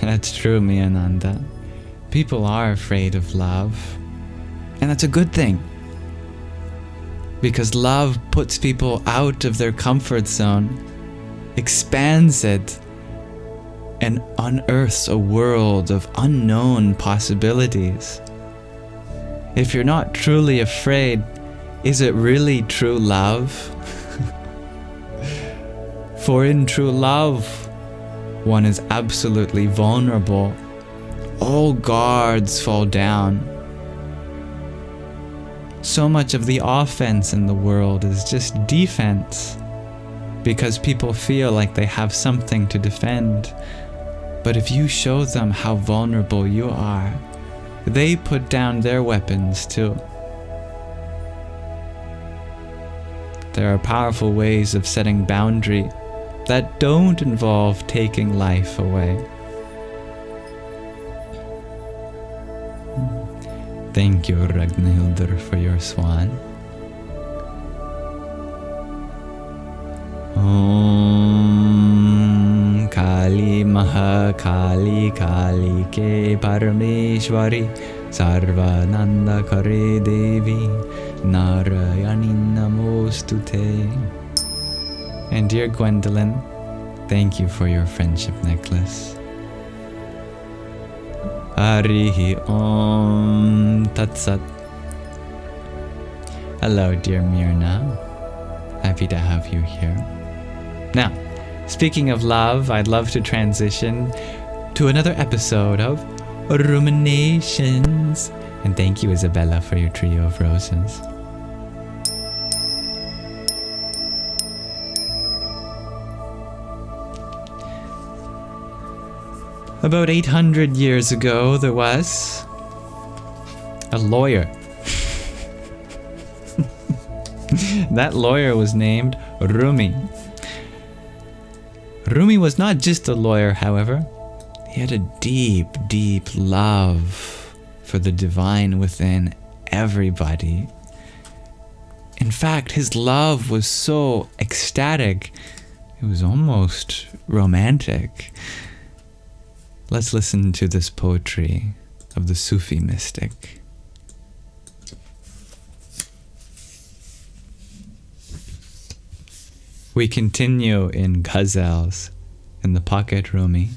That's true, Miyananda. People are afraid of love. And that's a good thing. Because love puts people out of their comfort zone, expands it, and unearths a world of unknown possibilities. If you're not truly afraid, is it really true love? For in true love, one is absolutely vulnerable. All guards fall down. So much of the offense in the world is just defense, because people feel like they have something to defend. But if you show them how vulnerable you are, they put down their weapons too. There are powerful ways of setting boundary that don't involve taking life away. Thank you, Ragnhildur, for your swan. Om Kali Maha Kali Kali Ke Parameshwari Sarvananda Kare Devi Narayani Namostute. And dear Gwendolyn, thank you for your friendship necklace. Harihi Om Tat Sat. Hello, dear Myrna. Happy to have you here. Now, speaking of love, I'd love to transition to another episode of Ruminations. And thank you, Isabella, for your trio of roses. About 800 years ago, there was a lawyer. That lawyer was named Rumi. Rumi was not just a lawyer, however. He had a deep, deep love for the divine within everybody. In fact, his love was so ecstatic, it was almost romantic. Let's listen to this poetry of the Sufi mystic. We continue in ghazals in the pocket Rumi.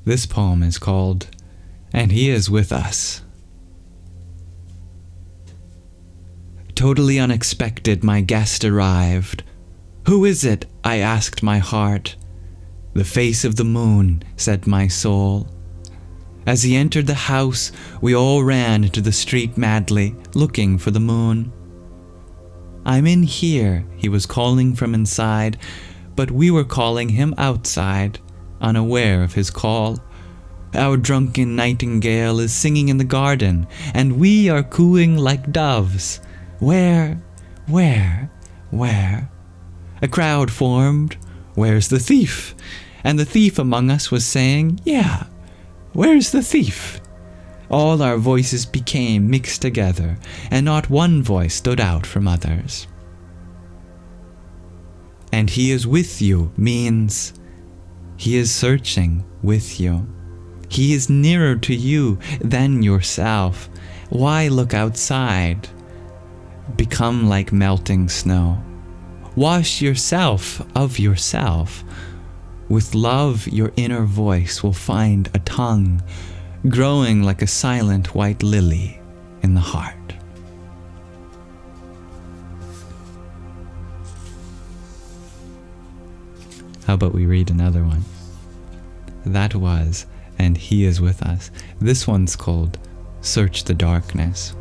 This poem is called And He Is With Us. Totally unexpected, my guest arrived. Who is it? I asked my heart. The face of the moon, said my soul. As he entered the house, we all ran into the street madly, looking for the moon. I'm in here, he was calling from inside, but we were calling him outside, unaware of his call. Our drunken nightingale is singing in the garden, and we are cooing like doves. Where? A crowd formed. Where's the thief? And the thief among us was saying, yeah, where's the thief? All our voices became mixed together, and not one voice stood out from others. And he is with you means he is searching with you. He is nearer to you than yourself. Why look outside? Become like melting snow. Wash yourself of yourself. With love, your inner voice will find a tongue, growing like a silent white lily in the heart. How about we read another one? That was And He Is With Us. This one's called Search the Darkness.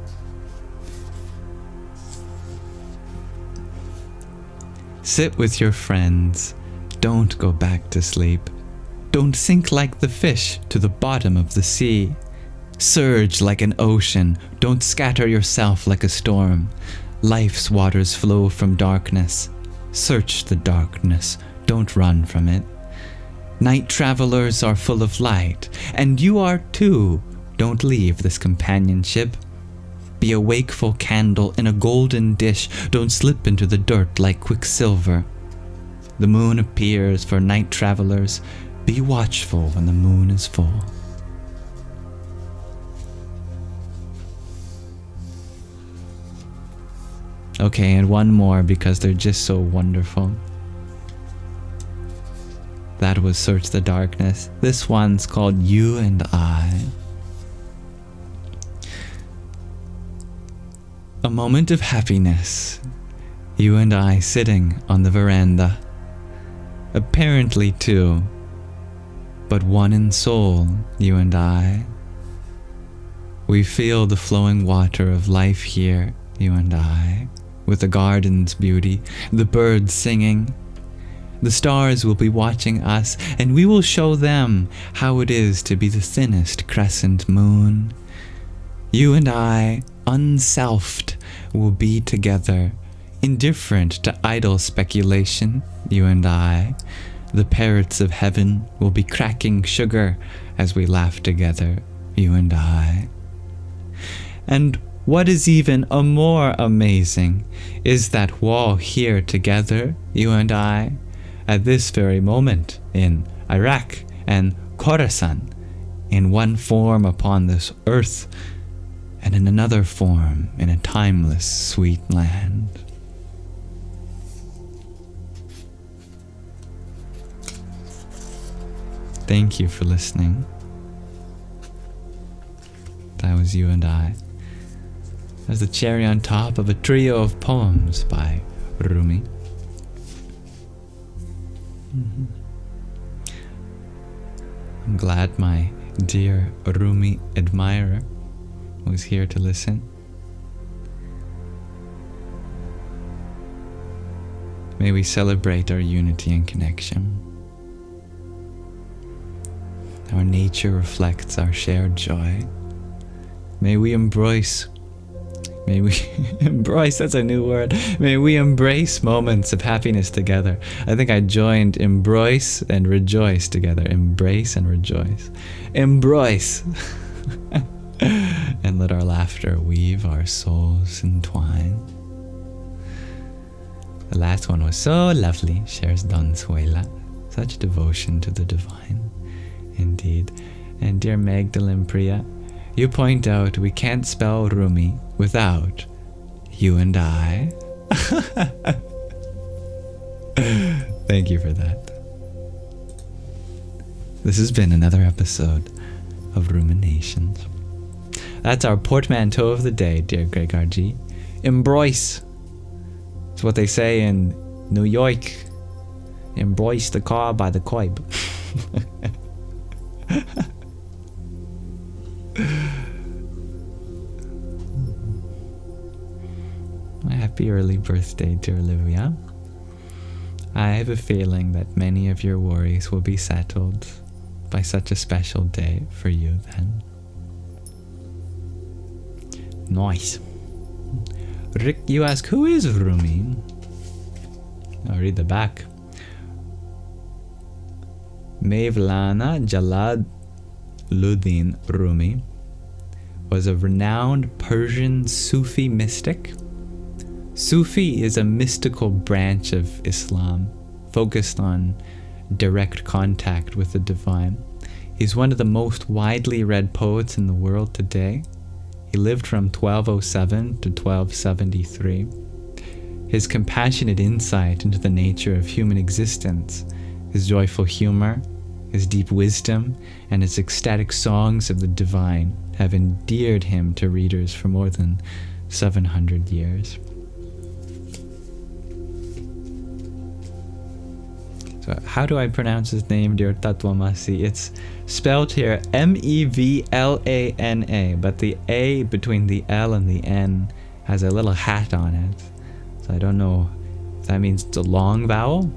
Sit with your friends. Don't go back to sleep. Don't sink like the fish to the bottom of the sea. Surge like an ocean, don't scatter yourself like a storm. Life's waters flow from darkness. Search the darkness, don't run from it. Night travelers are full of light, and you are too. Don't leave this companionship. Be a wakeful candle in a golden dish, don't slip into the dirt like quicksilver. The moon appears for night travelers. Be watchful when the moon is full. Okay, and one more because they're just so wonderful. That was Search the Darkness. This one's called You and I. A moment of happiness. You and I sitting on the veranda. Apparently two, but one in soul, you and I. We feel the flowing water of life here, you and I, with the garden's beauty, the birds singing. The stars will be watching us, and we will show them how it is to be the thinnest crescent moon. You and I, unselfed, will be together, indifferent to idle speculation, you and I. The parrots of heaven will be cracking sugar as we laugh together, you and I. And what is even more amazing is that while here together, you and I, at this very moment in Iraq and Khorasan, in one form upon this earth, and in another form in a timeless, sweet land. Thank you for listening. That was You and I. That was the cherry on top of a trio of poems by Rumi. I'm glad my dear Rumi admirer was here to listen. May we celebrate our unity and connection. Our nature reflects our shared joy. May we embrace, that's a new word. May we embrace moments of happiness together. I think I joined embrace and rejoice together. Embrace and rejoice. Embrace. And let our laughter weave our souls entwine. The last one was so lovely, shares Donzuela. Such devotion to the divine. Indeed. And dear Magdalene Priya, you point out we can't spell Rumi without you and I. Thank you for that. This has been another episode of Ruminations. That's our portmanteau of the day, dear Gregor G. Embrace. It's what they say in New York. Embrace the car by the curb. Happy early birthday, dear Olivia. I have a feeling that many of your worries will be settled by such a special day for you then. Nice. Rick, you ask, who is Rumi? I'll read the back. Mevlana Jalaluddin Rumi was a renowned Persian Sufi mystic. Sufi is a mystical branch of Islam focused on direct contact with the divine. He's one of the most widely read poets in the world today. He lived from 1207 to 1273. His compassionate insight into the nature of human existence, his joyful humor, his deep wisdom, and his ecstatic songs of the divine have endeared him to readers for more than 700 years. So how do I pronounce his name, dear Tatwamasi? It's spelled here Mevlana, but the A between the L and the N has a little hat on it. So I don't know if that means it's a long vowel,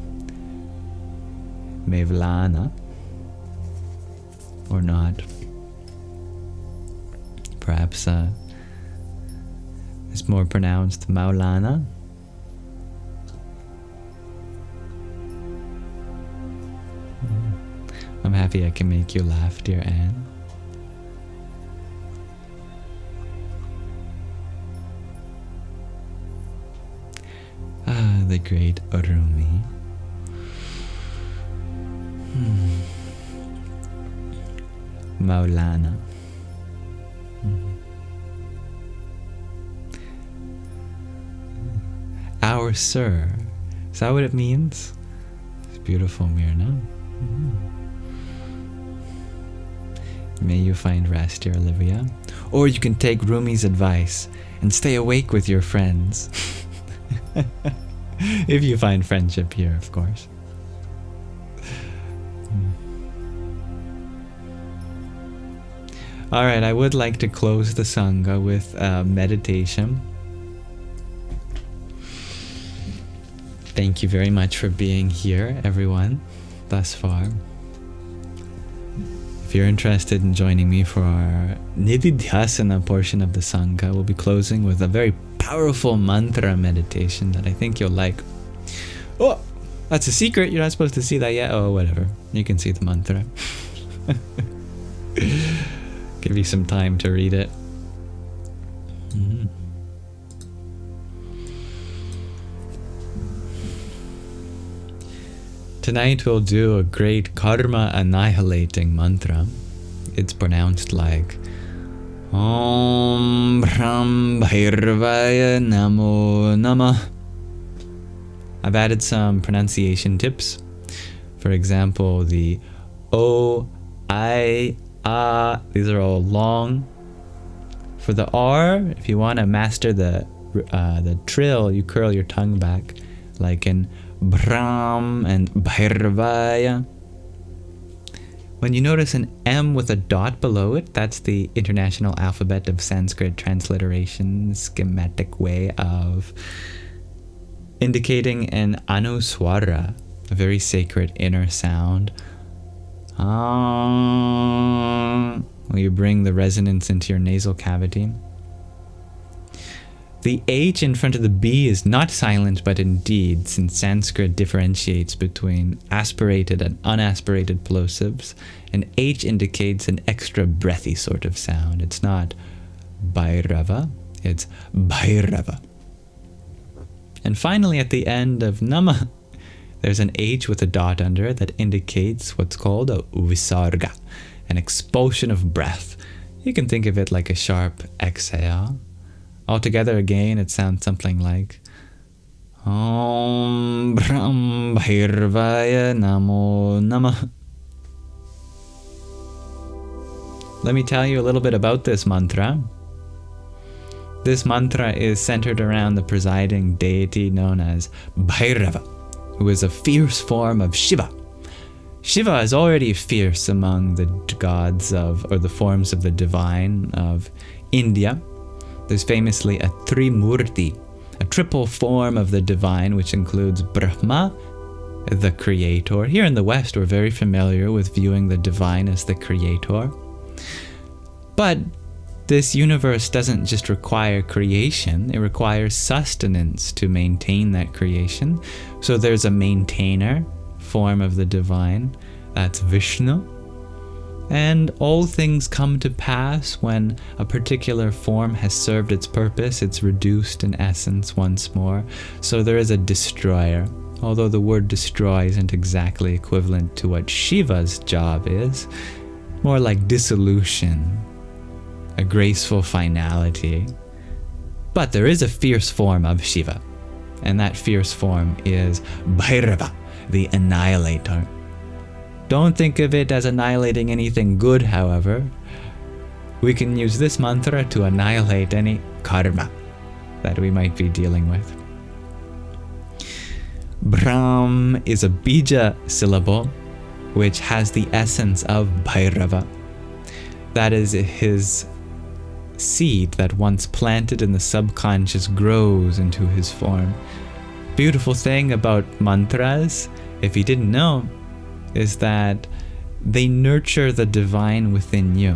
Mevlana, or not. perhaps it's more pronounced Maulana. I'm happy I can make you laugh, dear Anne. Ah, the great Rumi. Maulana. Our Sir. Is that what it means? It's beautiful, Myrna. May you find rest, dear Olivia. Or you can take Rumi's advice and stay awake with your friends. If you find friendship here, of course. Alright, I would like to close the Sangha with meditation. Thank you very much for being here, everyone, thus far. If you're interested in joining me for our Nididhyasana portion of the Sangha, we'll be closing with a very powerful mantra meditation that I think you'll like. Oh, that's a secret. You're not supposed to see that yet. Oh, whatever. You can see the mantra. Give you some time to read it. Tonight we'll do a great Karma-Annihilating mantra. It's pronounced like Om Brahm Bhairvaya Namo Namah. I've added some pronunciation tips. For example, the O, I, Ah, these are all long. For the R, if you want to master the trill, you curl your tongue back, like in Brahm and Bhairvaya. When you notice an M with a dot below it, that's the International Alphabet of Sanskrit Transliteration, schematic way of indicating an anuswara, a very sacred inner sound. Where you bring the resonance into your nasal cavity. The H in front of the B is not silent, but indeed, since Sanskrit differentiates between aspirated and unaspirated plosives, an H indicates an extra breathy sort of sound. It's not Bhairava, it's Bhairava. And finally, at the end of Nama, there's an H with a dot under it that indicates what's called a visarga, an expulsion of breath. You can think of it like a sharp exhale. Altogether again, it sounds something like Om Brahm Bhairvaya Namo Namah. Let me tell you a little bit about this mantra. This mantra is centered around the presiding deity known as Bhairava, who is a fierce form of Shiva. Shiva is already fierce among the gods of, or the forms of the divine of India. There's famously a Trimurti, a triple form of the divine, which includes Brahma, the creator. Here in the West, we're very familiar with viewing the divine as the creator. But this universe doesn't just require creation, it requires sustenance to maintain that creation. So there's a maintainer form of the divine, that's Vishnu. And all things come to pass when a particular form has served its purpose, it's reduced in essence once more. So there is a destroyer, although the word destroy isn't exactly equivalent to what Shiva's job is, more like dissolution, a graceful finality. But there is a fierce form of Shiva, and that fierce form is Bhairava, the annihilator. Don't think of it as annihilating anything good, however. We can use this mantra to annihilate any karma that we might be dealing with. Brahm is a bija syllable which has the essence of Bhairava. That is, his seed that once planted in the subconscious grows into his form. Beautiful thing about mantras, if you didn't know, is that they nurture the divine within you.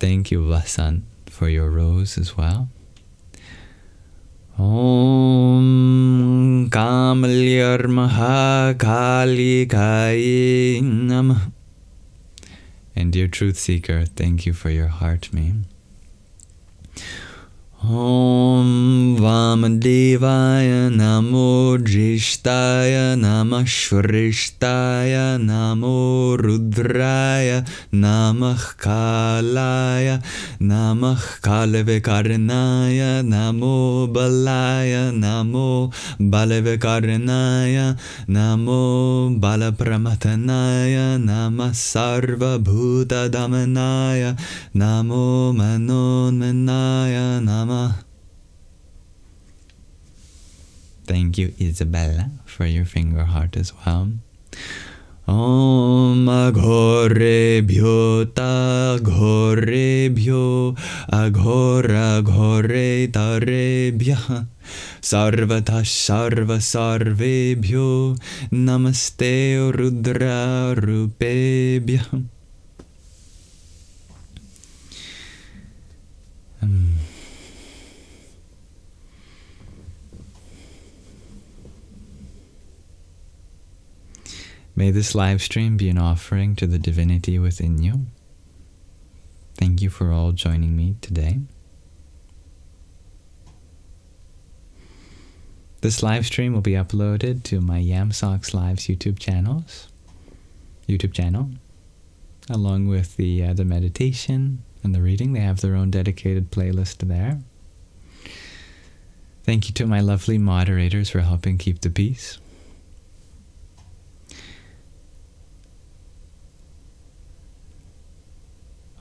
Thank you, Vasan, for your rose as well. Om Kamalyarmaha Kali Kai Namah. And dear Truth Seeker, thank you for your heart meme. Om Vamadevaya Namo Jishtaya Namah Shrishtaya Namo Rudraya Namah Kalaya Namah Kalavikarnaya Namo Balaya Namo Balavikarnaya Namo Balapramatanaya Namah Sarva Bhuta Damanaya Namo Manonmanaya Namah. Thank you, Isabella, for your finger heart as well. Om Aghorebhyo Taghorebhyo Aghora Ghore Tarebhya Sarvata Sarva Sarvebhyo Namaste Rudra Rupebhya. May this live stream be an offering to the divinity within you. Thank you for all joining me today. This live stream will be uploaded to my Yamsox Live's YouTube channel, along with the meditation and the reading. They have their own dedicated playlist there. Thank you to my lovely moderators for helping keep the peace.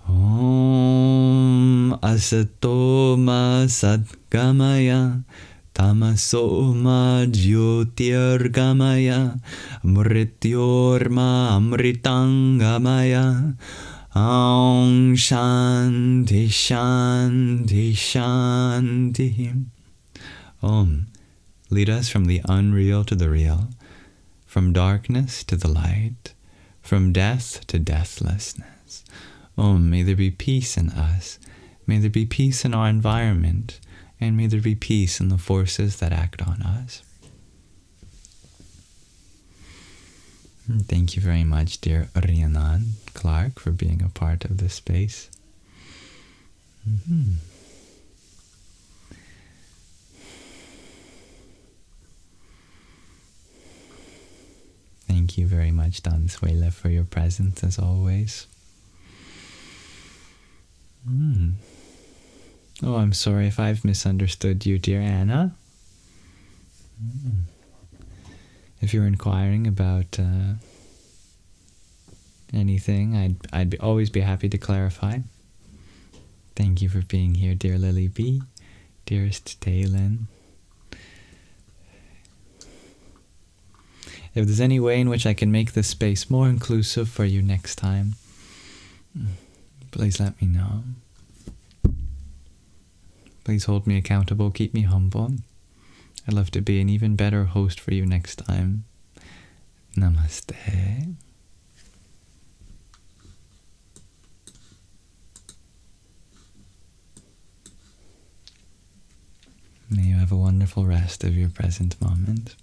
Om Asato Ma Satgamaya Tamaso Ma Jyotirgamaya Mrityorma Amritangamaya. Om Shanti Shanti Shanti. Om. Lead us from the unreal to the real, from darkness to the light, from death to deathlessness. Om, may there be peace in us, may there be peace in our environment, and may there be peace in the forces that act on us. And thank you very much, dear Rhiannon Clark, for being a part of this space. Thank you very much, Dansuela, for your presence as always. Oh, I'm sorry if I've misunderstood you, dear Anna. If you're inquiring about anything, I'd always be happy to clarify. Thank you for being here, dear Lily B, dearest Taylin. If there's any way in which I can make this space more inclusive for you next time, please let me know. Please hold me accountable, keep me humble. I'd love to be an even better host for you next time. Namaste. May you have a wonderful rest of your present moment.